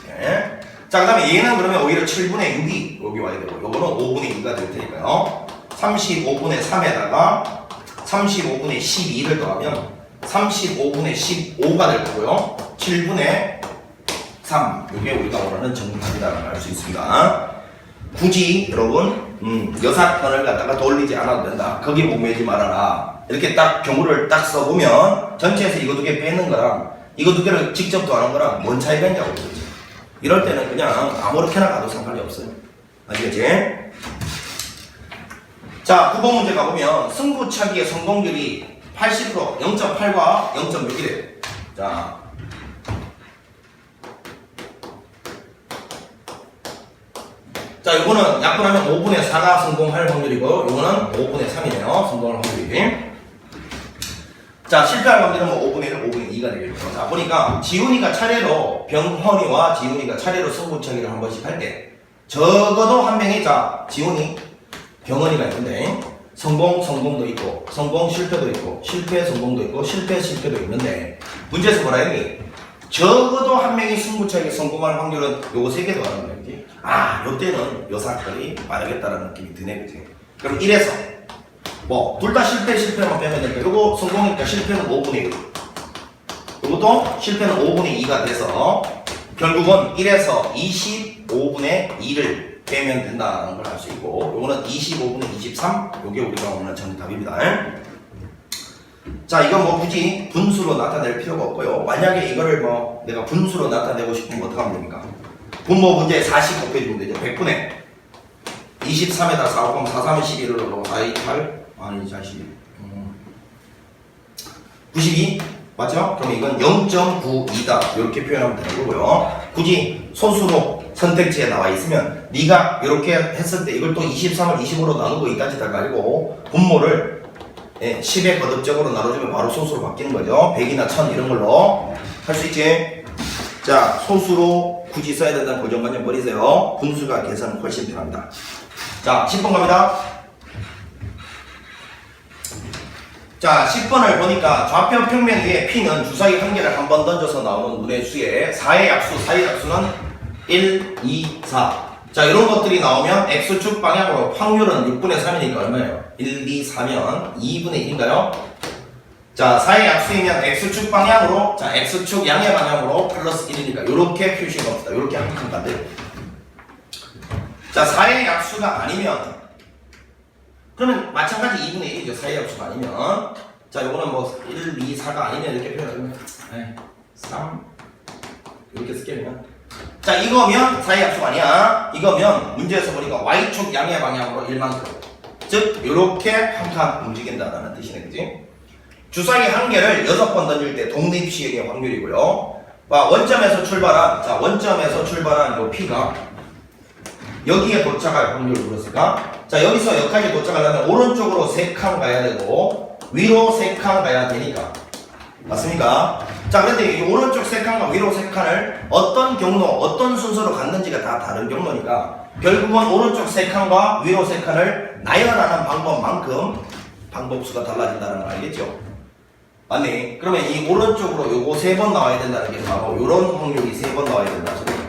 네. 자, 그 다음에 얘는 그러면 오히려 7분의 6이 여기 와야 되고 요거는 5분의 2가 될 테니까요. 35분의 3에다가 35분의 12를 더하면 35분의 15가 될 거고요. 7분의 3 이게 우리가 원하는 정답이라고 알 수 있습니다. 굳이 여러분 여사건을 갖다가 돌리지 않아도 된다. 거기 목매지 말아라. 이렇게 딱 경우를 딱 써보면 전체에서 이거 두 개 빼는 거랑 이거 두 개를 직접 더하는 거랑 뭔 차이가 있냐고 그러지. 이럴 때는 그냥 아무렇게나 가도 상관이 없어요. 아시겠지? 자, 9번 문제 가보면 승부차기의 성공률이 80%, 0.8과 0.6이래요. 자, 요거는 약분하면 5분의 4가 성공할 확률이고 요거는 5분의 3이네요. 성공할 확률이. 자, 실패할 확률은 뭐 5분의 1, 5분의 2가 되겠죠. 자, 보니까 지훈이가 차례로 병헌이와 지훈이가 차례로 승부차기를 한 번씩 할 때 적어도 한 명이 자, 지훈이, 병헌이가 있는데 성공도 있고 성공 실패도 있고 실패 성공도 있고 실패 실패도 있는데 문제에서 뭐라 했니? 적어도 한 명이 승부차기 성공할 확률은 요거 3개 더하는 거지. 아, 요때는 요 사건이 빠르겠다라는 느낌이 드네, 그지? 그럼 1에서 뭐 둘 다 실패만 빼면 되니까 요거 성공이니까 실패는 5분의 1. 요것도 실패는 5분의 2가 돼서 결국은 1에서 25분의 2를 빼면 된다는 걸 알 수 있고, 요거는 25분의 23, 요게 우리가 오늘 정답입니다. 자, 이건 뭐 굳이 분수로 나타낼 필요가 없고요. 만약에 이거를 뭐 내가 분수로 나타내고 싶으면 어떻게 하면 됩니까? 분모 문제 40 곱해주면 되죠. 100분의 23에다 4 곱하면 4, 3은 11을 넣고 4, 2, 8 아니 자식 92 맞죠? 그럼 이건 0.92다 이렇게 표현하면 되는 거고요. 굳이 소수로 선택지에 나와 있으면 네가 이렇게 했을 때 이걸 또 23을 25로 나누고 이까지 다 가지고 분모를 10의 거듭적으로 나눠주면 바로 소수로 바뀌는 거죠. 100이나 1000 이런 걸로 할 수 있지. 자, 소수로 굳이 써야 된다는 고정관념 버리세요. 분수가 계산은 훨씬 편합니다. 자, 10번 갑니다. 자, 10번을 보니까 좌표 평면 위에 P는 주사위 한 개를 한 번 던져서 나오는 문의 수에 4의 약수는 1, 2, 4. 자, 이런 것들이 나오면 X축 방향으로 확률은 6분의 3이니까 얼마예요? 1, 2, 4면 2분의 1인가요? 자, 4의 약수이면 X축 방향으로, 자, X축 양의 방향으로 플러스 1이니까 요렇게 표시해 봅시다. 요렇게 한 칸 반대로. 자, 4의 약수가 아니면 그러면 마찬가지 2분의 1이죠. 4의 약수가 아니면. 자, 요거는 뭐 1, 2, 4가 아니면 이렇게 표현하면 3 이렇게 쓸게요. 자, 이거면 4의 약수가 아니야. 이거면 문제에서 보니까 Y축 양의 방향으로 1만큼. 즉 요렇게 한 칸 움직인다라는 뜻이네. 그지? 주사위 한 개를 6번 던질 때 독립시행의 확률이고요. 원점에서 출발한 요 P가 여기에 도착할 확률을 물었을까? 자, 여기서 여기까지 도착하려면 오른쪽으로 3칸 가야 되고 위로 3칸 가야 되니까 맞습니까? 자, 그런데 이 오른쪽 3칸과 위로 3칸을 어떤 경로, 어떤 순서로 갔는지가 다 다른 경로니까 결국은 오른쪽 3칸과 위로 3칸을 나열하는 방법만큼 방법수가 달라진다는 걸 알겠죠? 맞네. 그러면 이 오른쪽으로 요거 3번 나와야 된다는 게 바로 요런 확률이 3번 나와야 된다는 소리예요.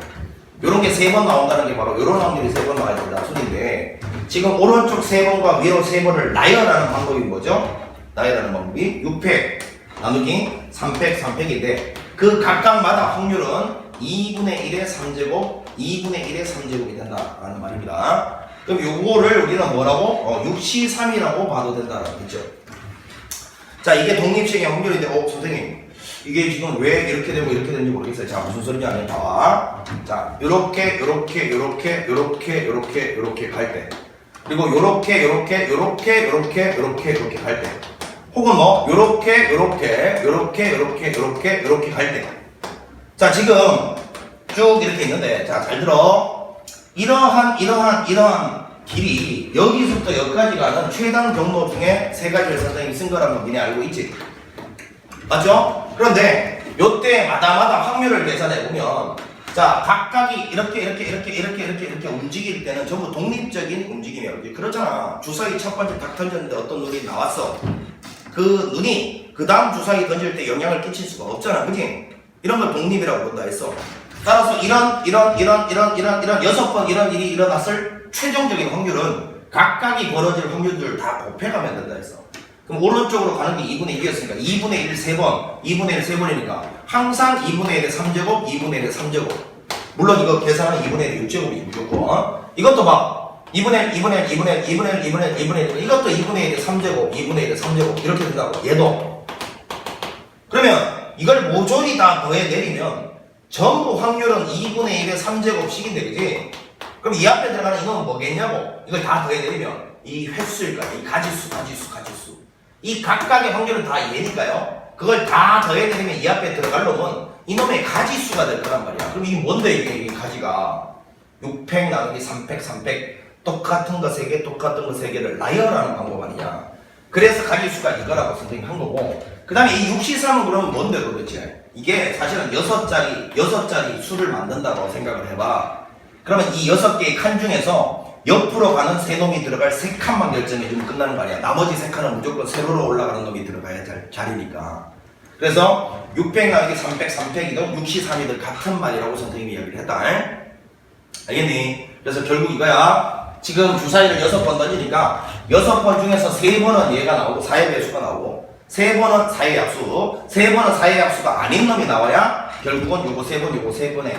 요런 게 3번 나온다는 게 바로 요런 확률이 3번 나와야 된다는 소리인데 지금 오른쪽 3번과 위로 3번을 나열하는 방법이 뭐죠? 나열하는 방법이 6팩 나누기 3팩 3팩인데 그 각각마다 확률은 2분의 1의 3제곱 2분의 1의 3제곱이 된다라는 말입니다. 그럼 요거를 우리는 뭐라고? 6C3이라고 봐도 된다라는 거죠. 자, 이게 독립시행의 확률인데 선생님 이게 지금 왜 이렇게 되고 이렇게 되는지 모르겠어요. 자, 무슨 소리인지 아니면 나와. 자, 요렇게 갈 때 그리고 요렇게 갈 때 혹은 뭐 요렇게 갈 때 자, 지금 쭉 이렇게 있는데 자, 잘 들어. 이러한 길이 여기서부터 여기까지 가는 최단 경로 중에 3가지를 선생님이 쓴 거라는 거 니네 알고 있지? 맞죠? 그런데 요때마다 확률을 계산해보면 자, 각각이 이렇게 움직일 때는 전부 독립적인 움직임이에요. 그렇잖아. 주사위 첫 번째 딱 던졌는데 어떤 눈이 나왔어. 그 눈이 그 다음 주사위 던질 때 영향을 끼칠 수가 없잖아. 그치? 이런 걸 독립이라고 본다 했어. 따라서 이런 6번 이런 일이 일어났을 최종적인 확률은 각각이 벌어질 확률들 다 곱해가면 된다 했어. 그럼 오른쪽으로 가는 게 2분의 1이었으니까 2분의 1 3번, 2분의 1 3번이니까 항상 2분의 1의 3제곱, 2분의 1의 3제곱. 물론 이거 계산은 2분의 1의 6제곱이 무조건. 이것도 막 2분의 1 이것도 2분의 1의 3제곱, 2분의 1의 3제곱 이렇게 된다고. 얘도. 그러면 이걸 모조리 다 더해내리면 전부 확률은 2분의 1의 3제곱씩인데 그지? 그럼 이 앞에 들어가는 이건 뭐겠냐고. 이걸 다 더해내리면 이 횟수일까? 이 가지수. 이 각각의 확률은 다 얘니까요. 그걸 다 더해내리면 이 앞에 들어갈 놈은 이놈의 가지수가 될 거란 말이야. 그럼 이게 뭔데 이게 가지가 6팩 나누기 3팩 똑같은 거 3개 똑같은 거 3개를 나열하는 방법 아니냐. 그래서 가지수가 이거라고 선생님이 한 거고 그 다음에 이 6C3은 그러면 뭔데 도대체. 이게 사실은 6자리 수를 만든다고 생각을 해봐. 그러면 이 6개의 칸 중에서 옆으로 가는 3놈이 들어갈 3칸만 결정해주면 끝나는 거 아니야. 나머지 3칸은 무조건 세로로 올라가는 놈이 들어가야 자리니까. 그래서 6팩 나누기 3팩이든 6C3이든 같은 말이라고 선생님이 이야기를 했다. 알겠니? 그래서 결국 이거야. 지금 주사위를 6번 던지니까 6번 중에서 3번은 얘가 나오고 4의 배수가 나오고 3번은 4의 약수, 3번은 4의 약수가 아닌 놈이 나와야 결국은 요거 3번, 요거 3번에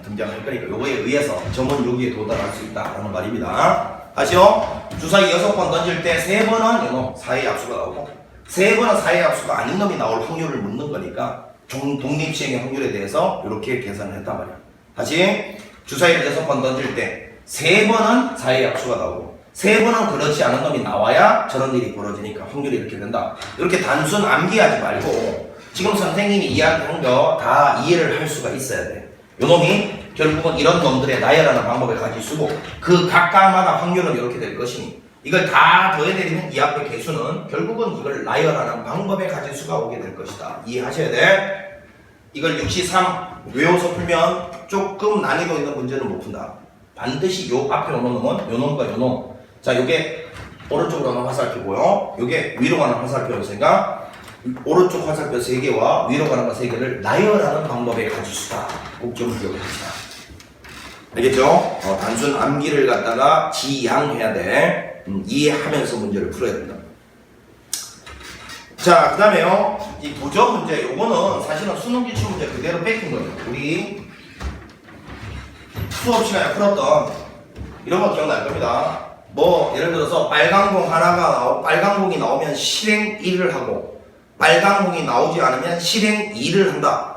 등장할 거니까 요거에 의해서 점은 여기에 도달할 수 있다라는 말입니다. 다시요. 주사위 6번 던질 때 3번은 요놈 4의 약수가 나오고 3번은 4의 약수가 아닌 놈이 나올 확률을 묻는 거니까 독립시행의 확률에 대해서 이렇게 계산을 했단 말이야. 다시 주사위를 6번 던질 때 3번은 4의 약수가 나오고 3번은 그렇지 않은 놈이 나와야 저런 일이 벌어지니까 확률이 이렇게 된다. 이렇게 단순 암기하지 말고 지금 선생님이 이야기한 거 다 이해를 할 수가 있어야 돼. 요 놈이 결국은 이런 놈들의 나열하는 방법을 가지고 쓰고 그 각각마다 확률은 이렇게 될 것이니 이걸 다 더해내리면 이 앞에 개수는 결국은 이걸 나열하는 방법에 가진 수가 오게 될 것이다. 이해하셔야 돼. 이걸 63 외워서 풀면 조금 난이도 있는 문제는 못 푼다. 반드시 요 앞에 오는 놈은 요 놈과 요 놈. 자, 요게 오른쪽으로 가는 화살표고요. 요게 위로 가는 화살표였으니까 오른쪽 화살표 3개와 위로 가는 거 3개를 나열하는 방법의 가지수다. 꼭 좀 기억해 봅시다. 알겠죠? 단순 암기를 갖다가 지양해야 돼. 이해하면서 문제를 풀어야 된다. 자, 그 다음에요. 이 도적 문제, 요거는 사실은 수능 기출 문제 그대로 뺏긴 거예요. 우리 수업 시간에 풀었던 이런 거 기억날 겁니다. 뭐, 예를 들어서 빨강공 빨강공이 나오면 실행 1을 하고, 빨강공이 나오지 않으면 실행 2를 한다.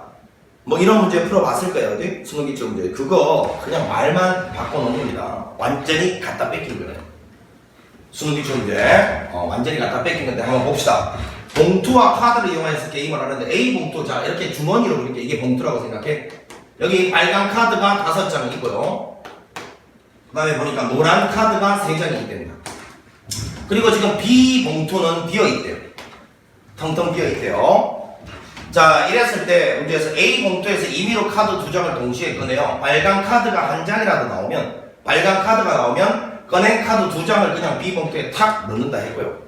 뭐 이런 문제 풀어봤을 거예요. 어디? 수능 기출 문제. 그거 그냥 말만 바꿔놓은 겁니다. 완전히 갖다 뺏긴 거예요. 수능 기출 문제. 완전히 갖다 뺏긴 건데 한번 봅시다. 봉투와 카드를 이용해서 게임을 하는데 A 봉투, 자 이렇게 주머니로 그릴게. 이게 봉투라고 생각해. 여기 빨간 카드가 5장이 있고요. 그 다음에 보니까 노란 카드가 3장이 있답니다. 그리고 지금 B 봉투는 비어있대요. 텅텅 비어있대요. 자, 이랬을 때 문제에서 A 봉투에서 임의로 카드 2장을 동시에 꺼내요. 빨간 카드가 1장이라도 나오면, 빨간 카드가 나오면 꺼낸 카드 2장을 그냥 B 봉투에 탁 넣는다 했고요.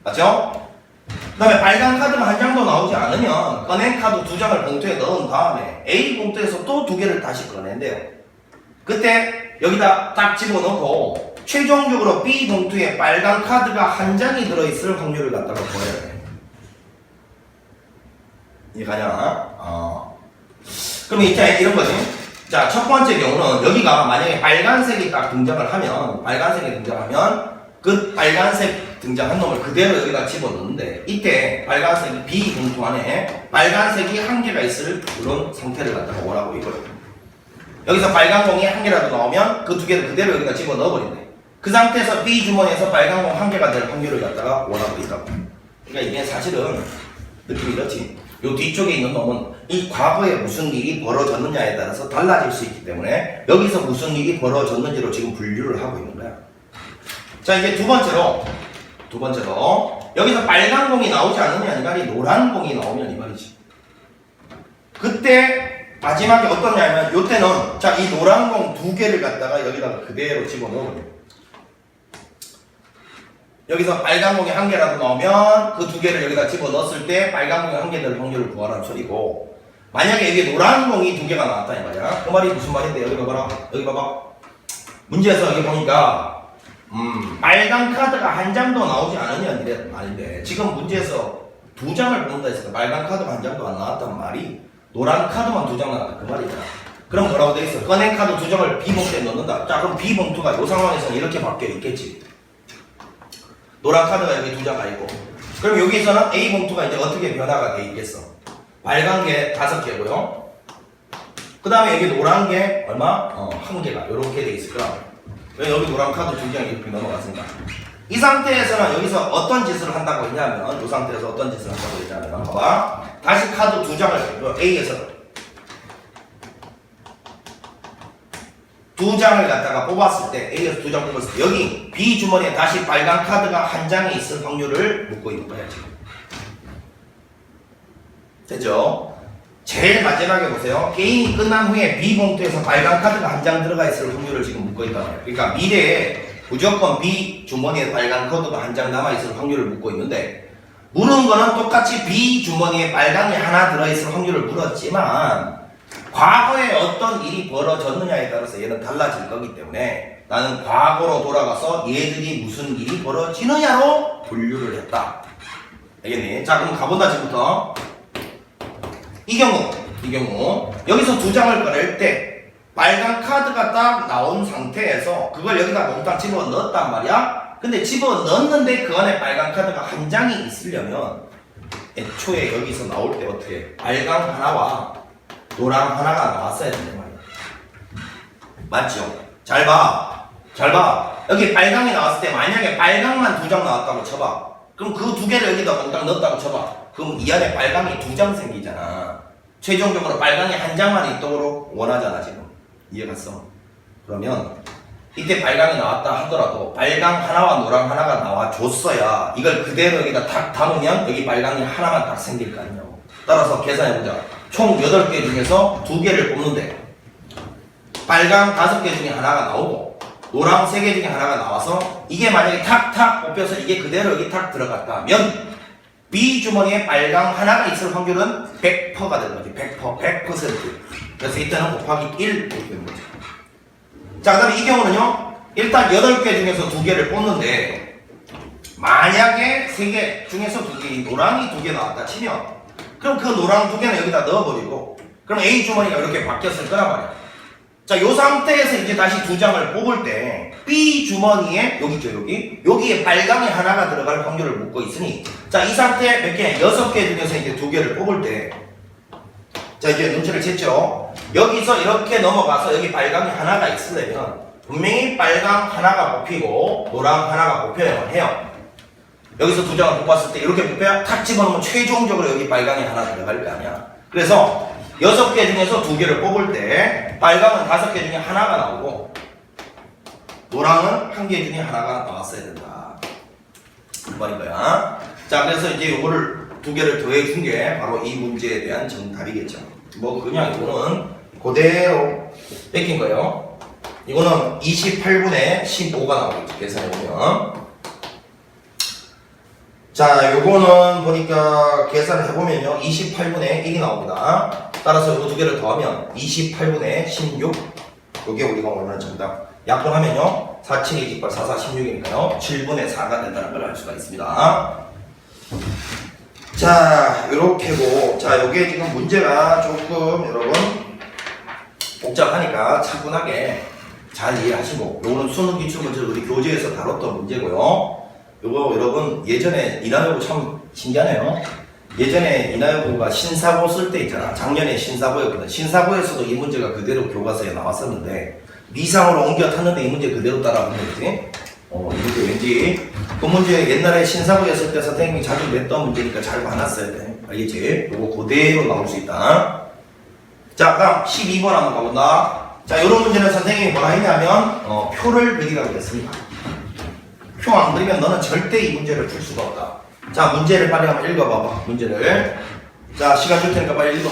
맞죠? 그 다음에 빨간 카드가 1장도 나오지 않으면 꺼낸 카드 2장을 봉투에 넣은 다음에 A 봉투에서 또 2개를 다시 꺼낸대요. 그때 여기다 딱 집어넣고 최종적으로 B 봉투에 빨간 카드가 1장이 들어있을 확률을 갖다가 구해야 돼. 이해가냐? 그러면 이제 이런 거지. 자, 첫 번째 경우는 여기가 만약에 빨간색이 딱 등장을 하면, 빨간색이 등장하면 그 빨간색 등장한 놈을 그대로 여기다 집어넣는데 이때 빨간색이 B 봉투 안에 빨간색이 1개가 있을 그런 상태를 갖다가 원하고 있거든요. 여기서 빨간 공이 1개라도 나오면 그 2개를 그대로 여기다 집어넣어버린대. 그 상태에서 B 주머니에서 빨간 공 1개가 될 확률을 갖다가 원하고 있다고. 그러니까 이게 사실은 느낌이 이렇지. 요 뒤쪽에 있는 놈은 이 과거에 무슨 일이 벌어졌느냐에 따라서 달라질 수 있기 때문에 여기서 무슨 일이 벌어졌는지로 지금 분류를 하고 있는 거야. 자, 이제 두 번째로 여기서 빨간 공이 나오지 않으면 이 말이 노란 공이 나오면 이 말이지. 그때 마지막에 어떠냐면 요때는 자, 이 노란 공 2개를 갖다가 여기다가 그대로 집어넣어버려. 여기서 빨간 공이 1개라도 나오면 그 2개를 여기다 집어넣었을 때 빨간 공이 1개 될 확률을 구하라는 소리고, 만약에 여기 노란 공이 2개가 나왔다 이 말이야. 그 말이 무슨 말인데 여기 봐봐라. 여기 봐봐. 문제에서 여기 보니까 빨간 카드가 1장도 나오지 않으면 이래 말인데 지금 문제에서 2장을 본다 했으니까 빨간 카드가 1장도 안 나왔단 말이 노란 카드만 2장 나왔다 그 말이잖아. 그럼 뭐라고 돼 있어? 꺼낸 카드 2장을 B 봉투에 넣는다. 자, 그럼 B 봉투가 이 상황에서는 이렇게 바뀌어 있겠지. 노란 카드가 여기 2장가 있고, 그럼 여기서는 A 봉투가 이제 어떻게 변화가 돼 있겠어? 빨간 게 5개고요. 그 다음에 여기 노란 게 얼마? 1개가 이렇게 돼 있을 거야. 여기 노란 카드 2장이 이렇게 넘어갔으니까. 이 상태에서는 여기서 어떤 짓을 한다고 했냐면, 이 상태에서 어떤 짓을 한다고 했냐면, 봐봐. 다시 카드 2장을 A에서 2장을 갖다가 뽑았을 때, A에서 2장 뽑았을 때, 여기 B 주머니에 다시 빨간 카드가 1장이 있을 확률을 묻고 있는 거야, 지금. 됐죠? 제일 마지막에 보세요. 게임이 끝난 후에 B 봉투에서 빨간 카드가 1장 들어가 있을 확률을 지금 묻고 있단 말이에요. 그러니까 미래에 무조건 B 주머니에 빨간 카드가 1장 남아있을 확률을 묻고 있는데, 물은 거는 똑같이 B 주머니에 빨강이 하나 들어있을 확률을 물었지만, 과거에 어떤 일이 벌어졌느냐에 따라서 얘는 달라질 거기 때문에 나는 과거로 돌아가서 얘들이 무슨 일이 벌어지느냐로 분류를 했다. 알겠니? 자, 그럼 가본다 지금부터. 이 경우 여기서 두 장을 꺼낼 때 빨간 카드가 딱 나온 상태에서 그걸 여기다 몽땅 집어 넣었단 말이야. 근데 집어 넣었는데 그 안에 빨간 카드가 한 장이 있으려면 애초에 여기서 나올 때 어떻게 빨강 하나와 노랑 하나가 나왔어야 된단 말이야. 맞죠? 잘 봐. 여기 빨강이 나왔을 때 만약에 빨강만 두 장 나왔다고 쳐봐. 그럼 그 두 개를 여기다 몽땅 넣었다고 쳐봐. 그럼 이 안에 빨강이 두 장 생기잖아. 최종적으로 빨강이 한 장만 있도록 원하잖아 지금. 이해갔어? 그러면 이때 빨강이 나왔다 하더라도 빨강 하나와 노랑 하나가 나와줬어야 이걸 그대로 여기다 탁 담으면 여기 빨강이 하나만 딱 생길 거 아니냐고. 따라서 계산해보자. 총 8개 중에서 2개를 뽑는데 빨강 5개 중에 하나가 나오고 노랑 3개 중에 하나가 나와서 이게 만약에 탁탁 뽑혀서 이게 그대로 여기 탁 들어갔다면 B 주머니에 빨강 하나가 있을 확률은 100%가 되는 거지. 100%. 그래서 이때는 곱하기 1 이렇게 되는 거지. 자, 그 다음에 이 경우는요, 일단 8개 중에서 2개를 뽑는데, 만약에 3개 중에서 2개, 노랑이 2개 나왔다 치면, 그럼 그 노랑 2개는 여기다 넣어버리고, 그럼 A 주머니가 이렇게 바뀌었을 거란 말이야. 자, 요 상태에서 이제 다시 2장을 뽑을 때, B 주머니에, 여기죠, 여기에 빨강이 하나가 들어갈 확률을 묻고 있으니, 자, 이 상태 몇 개? 6개 중에서 이제 2개를 뽑을 때, 자, 이제 눈치를 챘죠? 여기서 이렇게 넘어가서 여기 빨강이 하나가 있으려면 분명히 빨강 하나가 뽑히고 노랑 하나가 뽑혀야만 해요. 여기서 2장을 뽑았을 때 이렇게 뽑혀야 탁 집어넣으면 최종적으로 여기 빨강이 하나 들어갈 거 아니야. 그래서 6개 중에서 2개를 뽑을 때 빨강은 5개 중에 하나가 나오고 노랑은 1개 중에 하나가 나왔어야 된다. 그 말인 거야. 자, 그래서 이제 요거를 2개를 더해준 게 바로 이 문제에 대한 정답이겠죠. 뭐 그냥 이거는 그대로 뺏긴 거예요. 이거는 28분의 15가 나오겠죠. 계산해보면. 자, 요거는 보니까 계산을 해보면요. 28분의 1이 나옵니다. 따라서 요 2개를 더하면 28분의 16. 요게 우리가 원하는 정답. 약분하면요. 4, 7, 2, 8, 4, 4, 16이니까요. 7분의 4가 된다는 걸 알 수가 있습니다. 자, 요렇게고. 자, 요게 지금 문제가 조금 여러분 복잡하니까 차분하게 잘 이해하시고, 요거는 수능 기출문제 우리 교재에서 다뤘던 문제고요. 요거 여러분 예전에 이나여고 참 신기하네요. 예전에 이나여고가 신사고 쓸 때 있잖아. 작년에 신사고였거든. 신사고에서도 이 문제가 그대로 교과서에 나왔었는데 미상으로 옮겨 탔는데 이 문제 그대로 따라하는 거지. 이 문제 왠지 그 문제 옛날에 신사고에 있을 때 선생님이 자주 냈던 문제니까 잘 봐놨어야 돼. 알겠지? 요거 그대로 나올 수 있다. 자, 그다음 12번 한번 가본다. 자, 요런 문제는 선생님이 뭐라 했냐면 표를 그리라고 했습니다. 표 안 그리면 너는 절대 이 문제를 풀 수가 없다. 자, 문제를 빨리 한번 읽어봐봐. 문제를. 자, 시간 줄 테니까 빨리 읽어.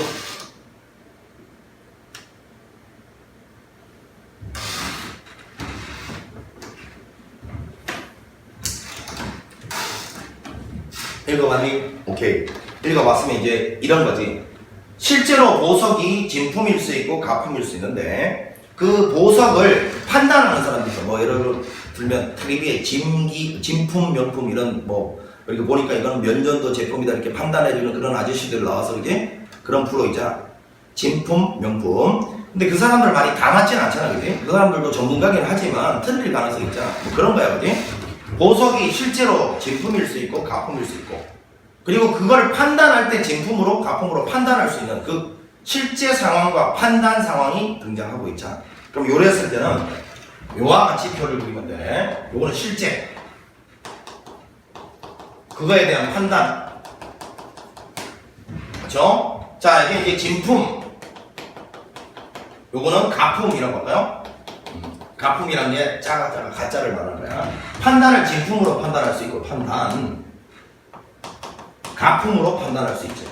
읽어봤니? 오케이. 읽어봤으면 이제 이런 거지. 실제로 보석이 진품일 수 있고 가품일 수 있는데 그 보석을 판단하는 사람들이 있어. 뭐 예를 들면 텔레비에 진품, 명품 이런 뭐 이렇게 보니까 이거는 몇 년도 제품이다 이렇게 판단해주는 그런 아저씨들 나와서 이제 그런 프로 있잖아. 진품, 명품. 근데 그 사람들 말이 다 맞지는 않잖아, 그지? 그 사람들도 전문가긴 하지만 틀릴 가능성이 있잖아. 뭐 그런 거야, 그지? 보석이 실제로 진품일 수 있고 가품일 수 있고, 그리고 그걸 판단할 때 진품으로 가품으로 판단할 수 있는 그 실제 상황과 판단 상황이 등장하고 있잖아. 그럼 요래 했을 때는 요와 같이 표를 그리면 돼. 요거는 실제 그거에 대한 판단, 그렇죠? 자, 이게 진품, 요거는 가품이라고 할까요? 가품이란 게 짜가 가짜를 말하는 거야. 판단을 진품으로 판단할 수 있고, 판단 가품으로 판단할 수 있죠.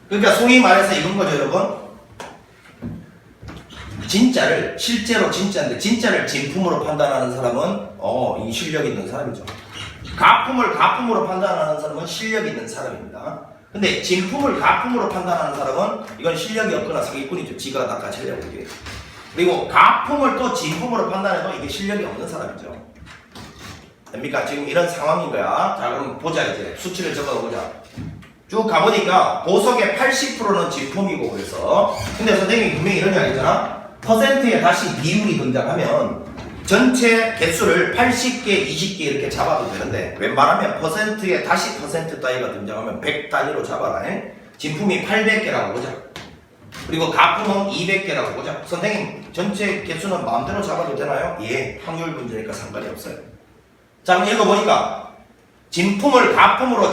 그러니까 소위 말해서 이런 거죠, 여러분. 진짜를 실제로 진짜인데 진짜를 진품으로 판단하는 사람은 이 실력 있는 사람이죠. 가품을 가품으로 판단하는 사람은 실력 있는 사람입니다. 근데 진품을 가품으로 판단하는 사람은 이건 실력이 없거나 사기꾼이죠. 지가 낚아채려고 이게. 그리고 가품을 또 진품으로 판단해도 이게 실력이 없는 사람이죠. 됩니까? 지금 이런 상황인 거야. 자, 그럼 보자. 이제 수치를 적어보자. 쭉 가보니까 보석의 80%는 진품이고 그래서. 근데 선생님이 분명히 이런 이야기 했잖아. 퍼센트에 다시 비율이 등장하면 전체 개수를 80개, 20개 이렇게 잡아도 되는데 웬만하면 퍼센트에 다시 퍼센트 따위가 등장하면 100 단위로 잡아라. 진품이 800개라고 보자. 그리고 가품은 200개라고 보자. 선생님 전체 개수는 마음대로 잡아도 되나요? 예, 확률 문제니까 상관이 없어요. 자, 그럼 읽어보니까 진품을 가품으로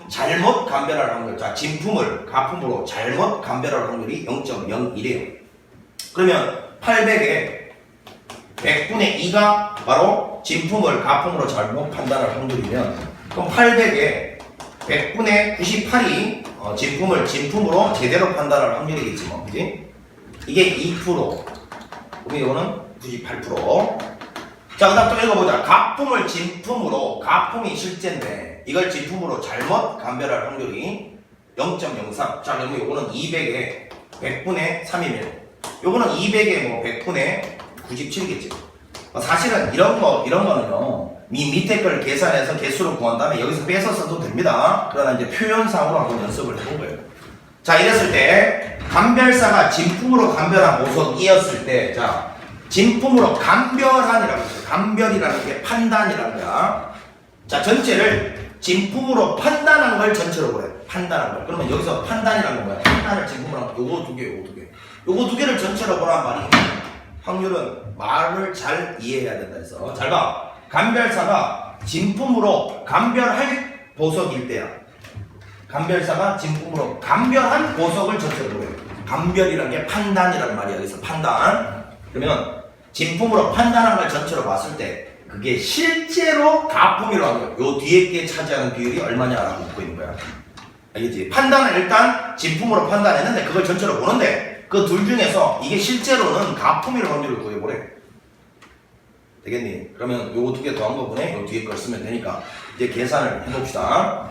잘못 감별할 확률. 자, 진품을 가품으로 잘못 감별할 확률이 0.01이에요. 그러면 800에 100분의 2가 바로 진품을 가품으로 잘못 판단할 확률이면 그럼 800에 100분의 98이 진품을 진품으로 제대로 판단할 확률이겠지 뭐. 그지? 이게 2%. 그럼 이거는 98%. 자, 그 다음 또 읽어보자. 가품을 진품으로, 가품이 실제인데 이걸 진품으로 잘못 감별할 확률이 0.03. 자, 그러면 이거는 200에 100분의 3이면 요거는 200에 뭐 100분의 97이겠지. 사실은 이런 거는요, 밑에 걸 계산해서 개수를 구한 다음에 여기서 빼서 써도 됩니다. 그러나 이제 표현상으로 한번 연습을 해본 거예요. 자, 이랬을 때, 감별사가 진품으로 감별한 보석이었을 때, 자, 진품으로 감별한이라고 했어요. 감별이라는 게 판단이라는 거야. 자, 전체를 진품으로 판단한 걸 전체로 그래. 판단한 걸. 그러면 여기서 판단이라는 건 뭐야? 판단을 진품으로 한 요거 두 개, 요거 두 개. 요거 두 개를 전체로 보란 말이 확률은 말을 잘 이해해야 된다 해서. 잘 봐. 감별사가 진품으로 감별할 보석일 때야. 감별사가 진품으로 감별한 보석을 전체로 보래요. 감별이라는 게 판단이라는 말이야. 여기서 판단. 그러면 진품으로 판단한 걸 전체로 봤을 때 그게 실제로 가품이라고 하는 거야. 요 뒤에 게 차지하는 비율이 얼마냐라고 묻고 있는 거야. 알겠지? 판단을 일단 진품으로 판단했는데 그걸 전체로 보는데 그 둘 중에서 이게 실제로는 가품일 확률을 구해보래. 되겠니? 그러면 요거 두 개 더한 거 보네. 요 뒤에 걸 쓰면 되니까 이제 계산을 해봅시다.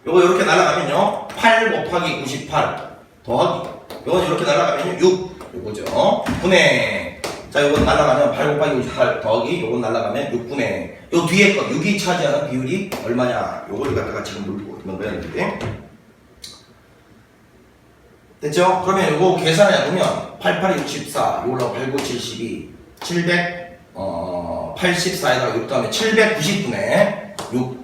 요거 이렇게 날아가면요 8 곱하기 98 더하기 요건 이렇게 날아가면요 6 요거죠. 분의 자 요건 날아가면 8 곱하기 98 더하기 요건 날아가면 6분의 요 뒤에 거 6이 차지하는 비율이 얼마냐 요걸 갖다가 지금 넣어야 되는데 됐죠? 그러면 요거 계산해보면 88, 64 요걸로 89, 72 784에다가 6 다음에 790분의 6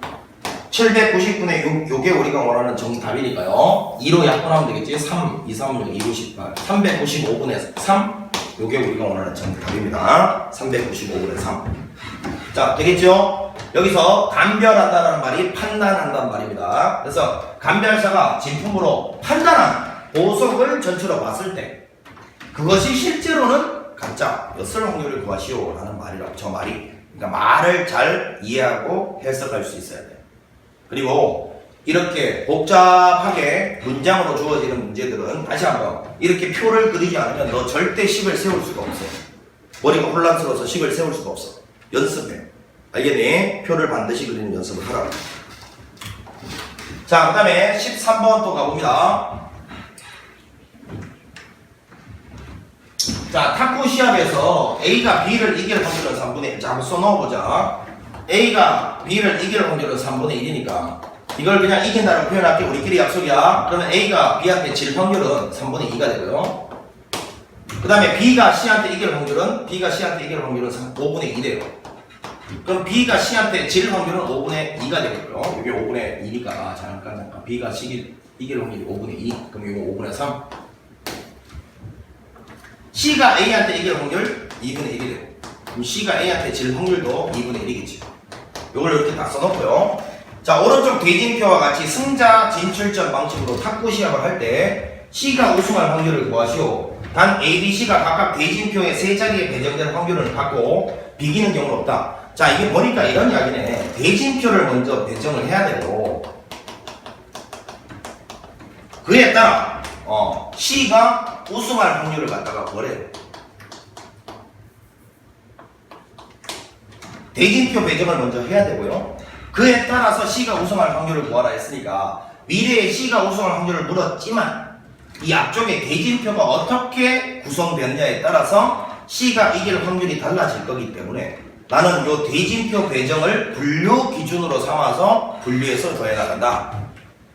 790분의 6 요게 우리가 원하는 정답이니까요 2로 약분하면 되겠지. 3, 2, 3, 6, 2, 58 355분의 3 요게 우리가 원하는 정답입니다. 355분의 3 자 되겠죠? 여기서 감별한다는 말이 판단한다는 말입니다. 그래서 감별사가 진품으로 판단한 보석을 전체로 봤을 때 그것이 실제로는 가짜였을 확률을 구하시오 라는 말이라고. 저 말이 그러니까 말을 잘 이해하고 해석할 수 있어야 돼요. 그리고 이렇게 복잡하게 문장으로 주어지는 문제들은 다시 한번 이렇게 표를 그리지 않으면 너 절대 식을 세울 수가 없어. 머리가 혼란스러워서 식을 세울 수가 없어. 연습해. 알겠니? 표를 반드시 그리는 연습을 하라고. 자, 그 다음에 13번 또 가봅니다. 자, 탁구 시합에서 A가 B를 이길 확률은 3분의 1. 자, 한번 써넣어보자. A가 B를 이길 확률은 3분의 1이니까 이걸 그냥 이긴다고 표현할게. 우리끼리 약속이야. 그러면 A가 B한테 질 확률은 3분의 2가 되고요. 그 다음에 B가 C한테 이길 확률은 5분의 2돼요. 그럼 B가 C한테 질 확률은 5분의 2가 되겠고요. 이게 5분의 2니까 잠깐 B가 C 이길 확률이 5분의 2. 그럼 이거 5분의 3. C가 A한테 이길 확률 2분의 1이 되고 그럼 C가 A한테 질 확률도 2분의 1이겠지. 요걸 이렇게 다 써놓고요. 자, 오른쪽 대진표와 같이 승자 진출전 방식으로 탁구 시합을 할 때 C가 우승할 확률을 구하시오. 단 A, B, C가 각각 대진표의 세 자리에 배정된 확률을 갖고 비기는 경우는 없다. 자, 이게 보니까 이런 이야기네. 대진표를 먼저 배정을 해야 되고 그에 따라 C가 우승할 확률을 갖다가 버려요. 대진표 배정을 먼저 해야 되고요. 그에 따라서 C가 우승할 확률을 구하라 했으니까 미래에 C가 우승할 확률을 물었지만 이 앞쪽에 대진표가 어떻게 구성되느냐에 따라서 C가 이길 확률이 달라질 거기 때문에 나는 요 대진표 배정을 분류 기준으로 삼아서 분류해서 더해 나간다.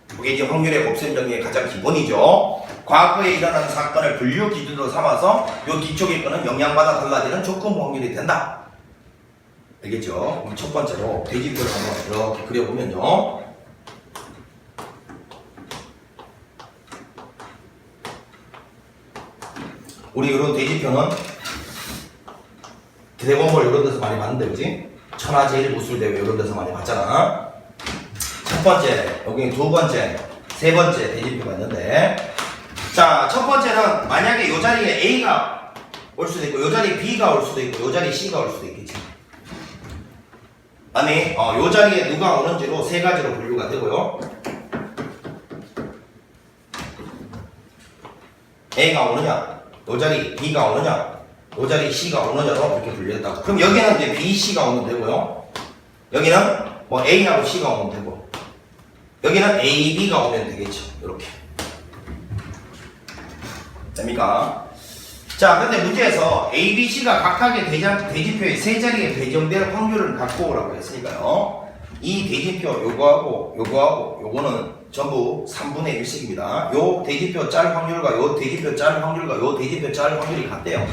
그게 이제 확률의 곱셈 정리의 가장 기본이죠. 과거에 일어난 사건을 분류 기준으로 삼아서 요 뒤쪽에 거는 영향받아 달라지는 조건 확률이 된다. 알겠죠? 그럼 첫 번째로 대진표를 한번 이렇게 그려보면요. 우리 이런 대진표는 드래곤볼 이런 데서 많이 봤는데, 그지? 천하제일무술대회 이런 데서 많이 봤잖아. 첫 번째, 여기 두 번째, 세 번째 대진표가 있는데, 자, 첫 번째는 만약에 이 자리에 A가 올 수도 있고, 이 자리에 B가 올 수도 있고, 이 자리에 C가 올 수도 있겠지. 아니, 이 자리에 누가 오는지로 세 가지로 분류가 되고요. A가 오느냐, 이 자리 B가 오느냐, 이 자리 C가 오느냐로 이렇게 분류했다고. 그럼 여기는 이제 B, C가 오면 되고요. 여기는 뭐 A하고 C가 오면 되고, 여기는 A, B가 오면 되겠죠. 이렇게. 됩니까? 자, 근데 문제에서 A, B, C가 각각의 대진표의 세 자리에 배정될 확률을 갖고 오라고 했으니까요. 이 대진표 요거하고 요거는 전부 3분의 1씩입니다. 요 대진표 짤 확률과 요 대진표 짤 확률과 요 대진표 짤 확률이 같대요.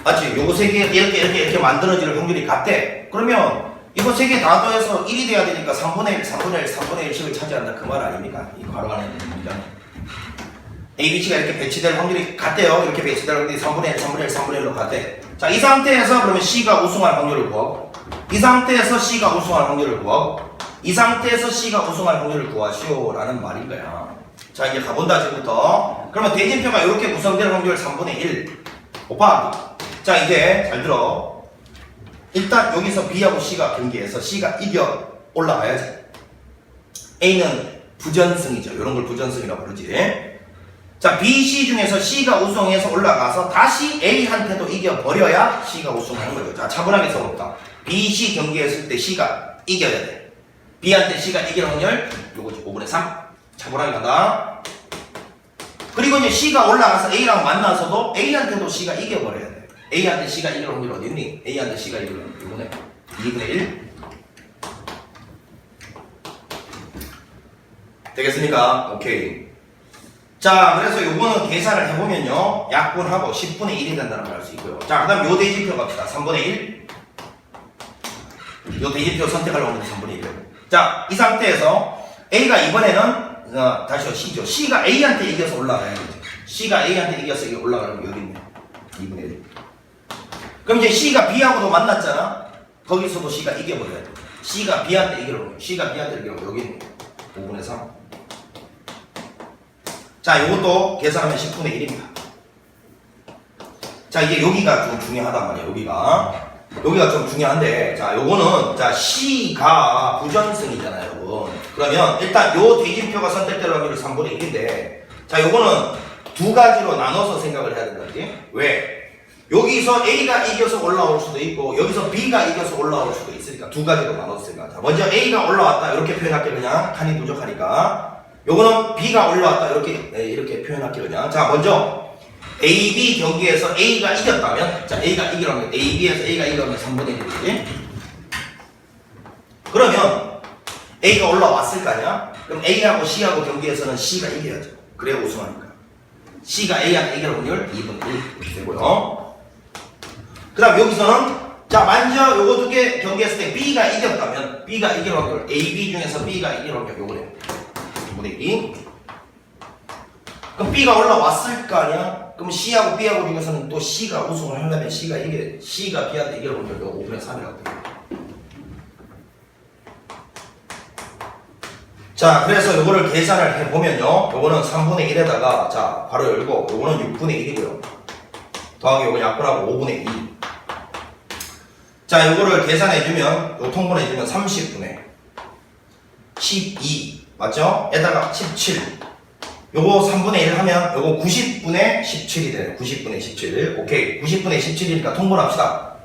맞지? 요거 세 개 이렇게 만들어질 확률이 같대. 그러면 이거 세 개 다 더해서 1이 돼야 되니까 3분의 1, 3분의 1씩을 차지한다. 그 말 아닙니까? 이 괄호 안에 있는 문장. A, B, C가 이렇게 배치될 확률이 같대요. 이렇게 배치될 확률이 3분의 1, 3분의 1, 3분의 1로 같대. 자, 이 상태에서 그러면 C가 우승할 확률을 구하고, 이 상태에서 C가 우승할 확률을 구하고, 이 상태에서 C가 우승할 확률을 구하시오 라는 말인 거야. 자, 이제 가본다 지금부터. 그러면 대진표가 이렇게 구성될 확률 3분의 1 곱하기. 자, 이제 잘 들어. 일단 여기서 B하고 C가 경기해서 C가 이겨 올라가야지. A는 부전승이죠. 이런 걸 부전승이라고 부르지. 자, B, C 중에서 C가 우승해서 올라가서 다시 A한테도 이겨버려야 C가 우승하는 거죠. 자, 차분하게 써볼까. B, C 경기했을 때 C가 이겨야 돼. B한테 C가 이길 확률 요거지. 5분의 3. 차분하게 간다. 그리고 이제 C가 올라가서 A랑 만나서도 A한테도 C가 이겨버려야 돼. A한테 C가 이길 확률 어디 있니? A한테 C가 이길 확률 요거네. 2분의 1. 되겠습니까? 오케이. 자, 그래서 요거는 계산을 해보면요. 약분하고 10분의 1이 된다는 걸 알 수 있고요. 자, 그 다음 요 대진표 갑시다. 3분의 1. 요 대진표 선택하려고 하는데 3분의 1. 자, 이 상태에서 A가 이번에는, 다시요, C죠. C가 A한테 이겨서 올라가야 되죠. C가 A한테 이겨서 올라가는 게 여기 있네. 2분의 1. 그럼 이제 C가 B하고도 만났잖아. 거기서도 C가 이겨버려야 돼. C가 B한테 이겨버려. C가 B한테 이겨버려. 여기 있네. 5분의 3. 자, 요것도 계산하면 10분의 1입니다. 자, 이제 여기가 좀 중요하단 말이에요. 여기가 좀 중요한데, 자, 요거는, 자, C가 부전승이잖아요, 여러분. 그러면 일단 요 대진표가 선택될 확률이 3분의 1인데, 자, 요거는 두 가지로 나눠서 생각을 해야 된다지. 왜? 여기서 A가 이겨서 올라올 수도 있고, 여기서 B가 이겨서 올라올 수도 있으니까 두 가지로 나눠서 생각하자. 먼저 A가 올라왔다. 이렇게 표현할게, 그냥. 칸이 부족하니까. 요거는 B가 올라왔다. 이렇게 표현할게, 그냥. 자, 먼저 A, B 경기에서 A가 이겼다면, 자, A가 이기려면, A, B에서 A가 이기려면 3분의 1이지. 그러면 A가 올라왔을 거 아니야? 그럼 A하고 C하고 경기에서는 C가 이겨야죠. 그래야 우승하니까. C가 A한테 이길 확률 2분의 1 이렇게 되고요. 그 다음 여기서는, 자, 먼저 요거 두 개 경기했을 때 B가 이겼다면, B가 이길 확률, A, B 중에서 B가 이길 확률 요거래요. 2분의 2. 그럼 B가 올라왔을 거 아니야? 그럼 C하고 B하고 중에서는 또 C가 우승을 하려면 C가 B한테 이길 확률 5분의 3이라고 돼요. 자, 그래서 요거를 계산을 해보면요. 요거는 3분의 1에다가, 자, 바로 열고, 요거는 6분의 1이고요. 더하기 요거 약분하고 5분의 2. 자, 요거를 계산해주면, 요 통분해주면 30분의 12. 맞죠? 에다가 17. 요거 3분의 1 하면 요거 90분의 17이 되네요. 90분의 17. 오케이. 90분의 17이니까 통분합시다.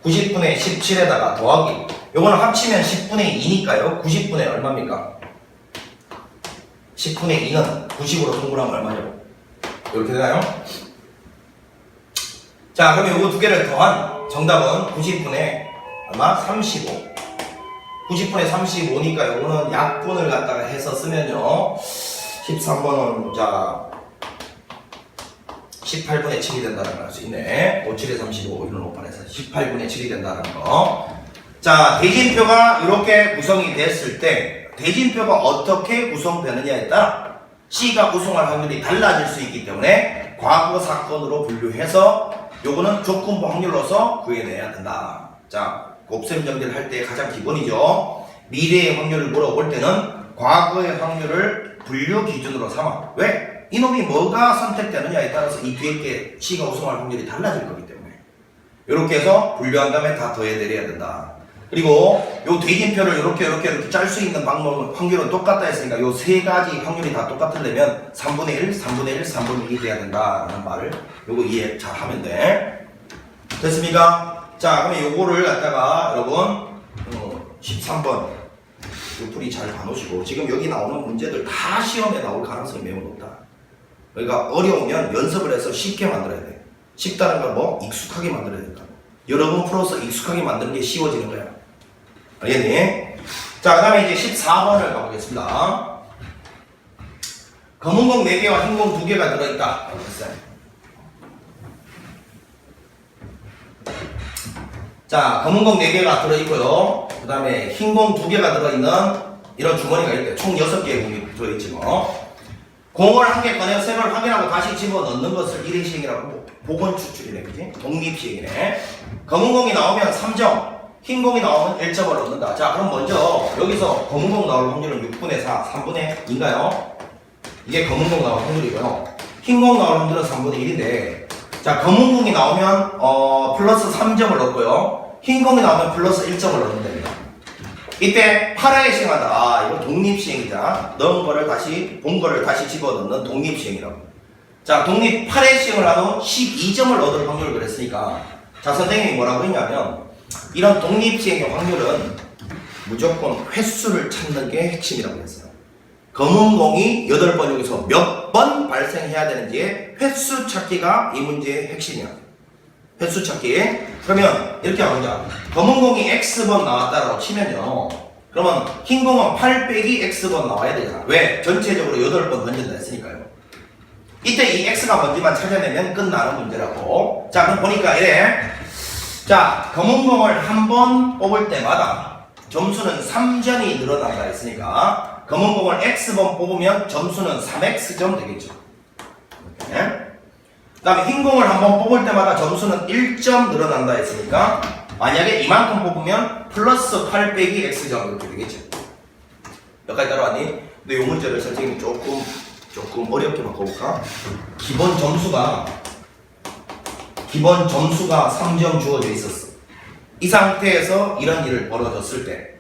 90분의 17에다가 더하기. 요거는 합치면 10분의 2니까요. 90분의 얼마입니까? 10분의 2는 90으로 통분하면 얼마냐고. 이렇게 되나요? 자, 그러면 요거 두 개를 더한 정답은 90분의 얼마? 35. 90분의 35니까 요거는 약분을 갖다가 해서 쓰면요. 13번은 자 18분의 7이 된다는 걸 알 수 있네. 57에 35, 이런 5판에서 18분의 7이 된다는 거. 자, 대진표가 이렇게 구성이 됐을 때 대진표가 어떻게 구성되느냐에 따라 C가 우승할 확률이 달라질 수 있기 때문에 과거 사건으로 분류해서 요거는 조건부 확률로서 구해내야 된다. 자, 곱셈 정리를 할 때 가장 기본이죠. 미래의 확률을 물어볼 때는 과거의 확률을 분류 기준으로 삼아. 왜? 이놈이 뭐가 선택되느냐에 따라서 이 뒤에 게 C가 우승할 확률이 달라질 거기 때문에 이렇게 해서 분류한 다음에 다 더해내려야 된다. 그리고 요 대진표를 이렇게 짤 수 있는 방법은 확률은 똑같다 했으니까 요 세 가지 확률이 다 똑같으려면 3분의 1, 3분의 1, 3분의 1이 돼야 된다라는 말을 요거 이해 잘 하면 돼. 됐습니까? 자, 그러면 요거를 갖다가 여러분 13번 요 풀이 잘 봐놓으시고 지금 여기 나오는 문제들 다 시험에 나올 가능성이 매우 높다. 그러니까 어려우면 연습을 해서 쉽게 만들어야 돼. 쉽다는 건 뭐? 익숙하게 만들어야 된다. 여러 번 풀어서 익숙하게 만드는 게 쉬워지는 거야. 알겠니? 자, 그 다음에 이제 14번을 가보겠습니다. 검은 공 4개와 흰 공 2개가 들어있다. 자, 검은 공 4개가 들어있고요. 그 다음에 흰 공 2개가 들어있는 이런 주머니가 있대. 총 6개의 공이 들어있지 뭐. 공을 한 개 꺼내 세로를 확인하고 다시 집어넣는 것을 일회시행이라고 복원 추출이네. 그지? 독립시행이네. 검은 공이 나오면 3점, 흰 공이 나오면 1점을 얻는다. 자, 그럼 먼저 여기서 검은 공 나올 확률은 6분의 4, 3분의 2인가요? 이게 검은 공 나올 확률이고요. 흰 공 나올 확률은 3분의 1인데 자, 검은 공이 나오면 플러스 3점을 얻고요. 흰 공이 나오면 플러스 1점을 얻는 됩니다. 이때 8회에 시행한다. 아, 이거 독립시행이다. 넣은 거를 다시, 본 거를 다시 집어넣는 독립시행이라고. 자, 독립 8회 시행을 하면 12점을 얻을 확률을 그랬으니까 자, 선생님이 뭐라고 했냐면 이런 독립시행의 확률은 무조건 횟수를 찾는 게 핵심이라고 했어요. 검은 공이 8번 중에서 몇 번 발생해야 되는지의 횟수 찾기가 이 문제의 핵심이야. 횟수 찾기. 그러면 이렇게 하자. 검은 공이 X번 나왔다라고 치면요. 그러면 흰 공은 8 빼기 X번 나와야 되잖아. 왜? 전체적으로 8번 던진다 했으니까요. 이때 이 X가 뭔지만 찾아내면 끝나는 문제라고. 자, 그럼 보니까 이래. 자, 검은 공을 한 번 뽑을 때마다 점수는 3점이 늘어난다 했으니까 검은 공을 X번 뽑으면 점수는 3X점 되겠죠. 이렇게. 그 다음에 흰 공을 한번 뽑을 때마다 점수는 1점 늘어난다 했으니까 만약에 이만큼 뽑으면 플러스 8 빼기 X점 이렇게 되겠죠. 여기까지 따라왔니? 근데 이 문제를 선생님이 조금 어렵게 바꿔볼까? 기본 점수가 3점 주어져 있었어. 이 상태에서 이런 일을 벌어졌을 때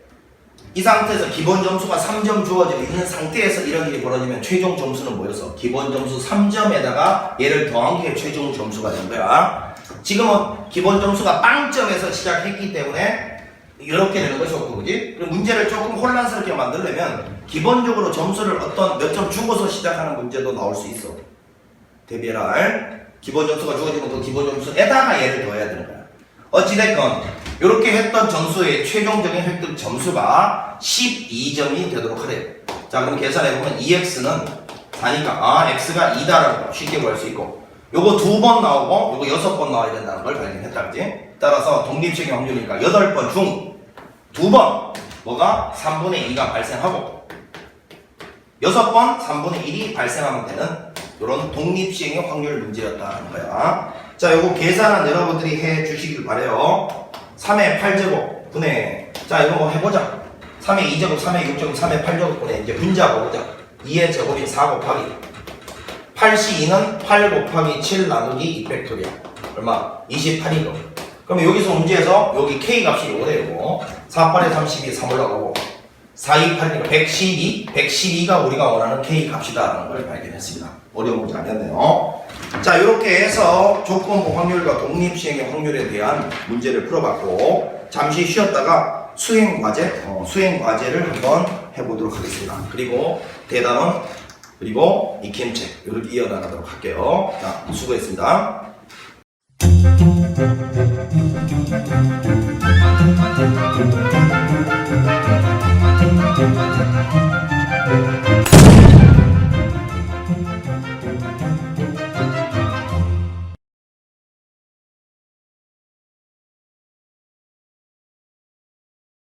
이 상태에서 기본 점수가 3점 주어져 있는 상태에서 이런 일이 벌어지면 최종 점수는 뭐였어? 기본 점수 3점에다가 얘를 더한 게 최종 점수가 된 거야. 지금은 기본 점수가 빵점에서 시작했기 때문에 이렇게 되는 것이었고, 그지? 그럼 문제를 조금 혼란스럽게 만들려면 기본적으로 점수를 어떤 몇 점 주고서 시작하는 문제도 나올 수 있어. 대비해라. 기본 점수가 주어지면 그 기본 점수에다가 얘를 더해야 되는 거야. 어찌됐건 이렇게 했던 점수의 최종적인 획득 점수가 12점이 되도록 하래요. 자, 그럼 계산해보면 2x는 4니까 x가 2다라고 쉽게 구할 수 있고 요거 2번 나오고 요거 6번 나와야 된다는 걸 발견했다. 그지? 따라서 독립시행의 확률이니까 8번 중 2번 뭐가 3분의 2가 발생하고 6번 3분의 1이 발생하면 되는 이런 독립시행의 확률 문제였다는 거야. 자, 요거 계산은 여러분들이 해 주시길 바래요. 3의 8제곱 분의, 자, 이거 뭐 해보자. 3의 2제곱, 3의 6제곱, 3의 8제곱 분의 이제 분자 보자. 2의 제곱이 4 곱하기 8C2는 8 곱하기 7 나누기 2팩토리야. 얼마? 28이고. 그러면 여기서 문제에서 여기 K 값이 요거래요. 4, 8에 32, 3 올라가고 4, 2, 8이니까 112가 우리가 원하는 K 값이다라는 걸 발견했습니다. 어려운 문제 아니었네요. 자, 이렇게 해서 조건부 확률과 독립시행의 확률에 대한 문제를 풀어봤고 잠시 쉬었다가 수행과제를 한번 해보도록 하겠습니다. 그리고 대답은 그리고 익힘책 이렇게 이어나가도록 할게요. 자, 수고했습니다.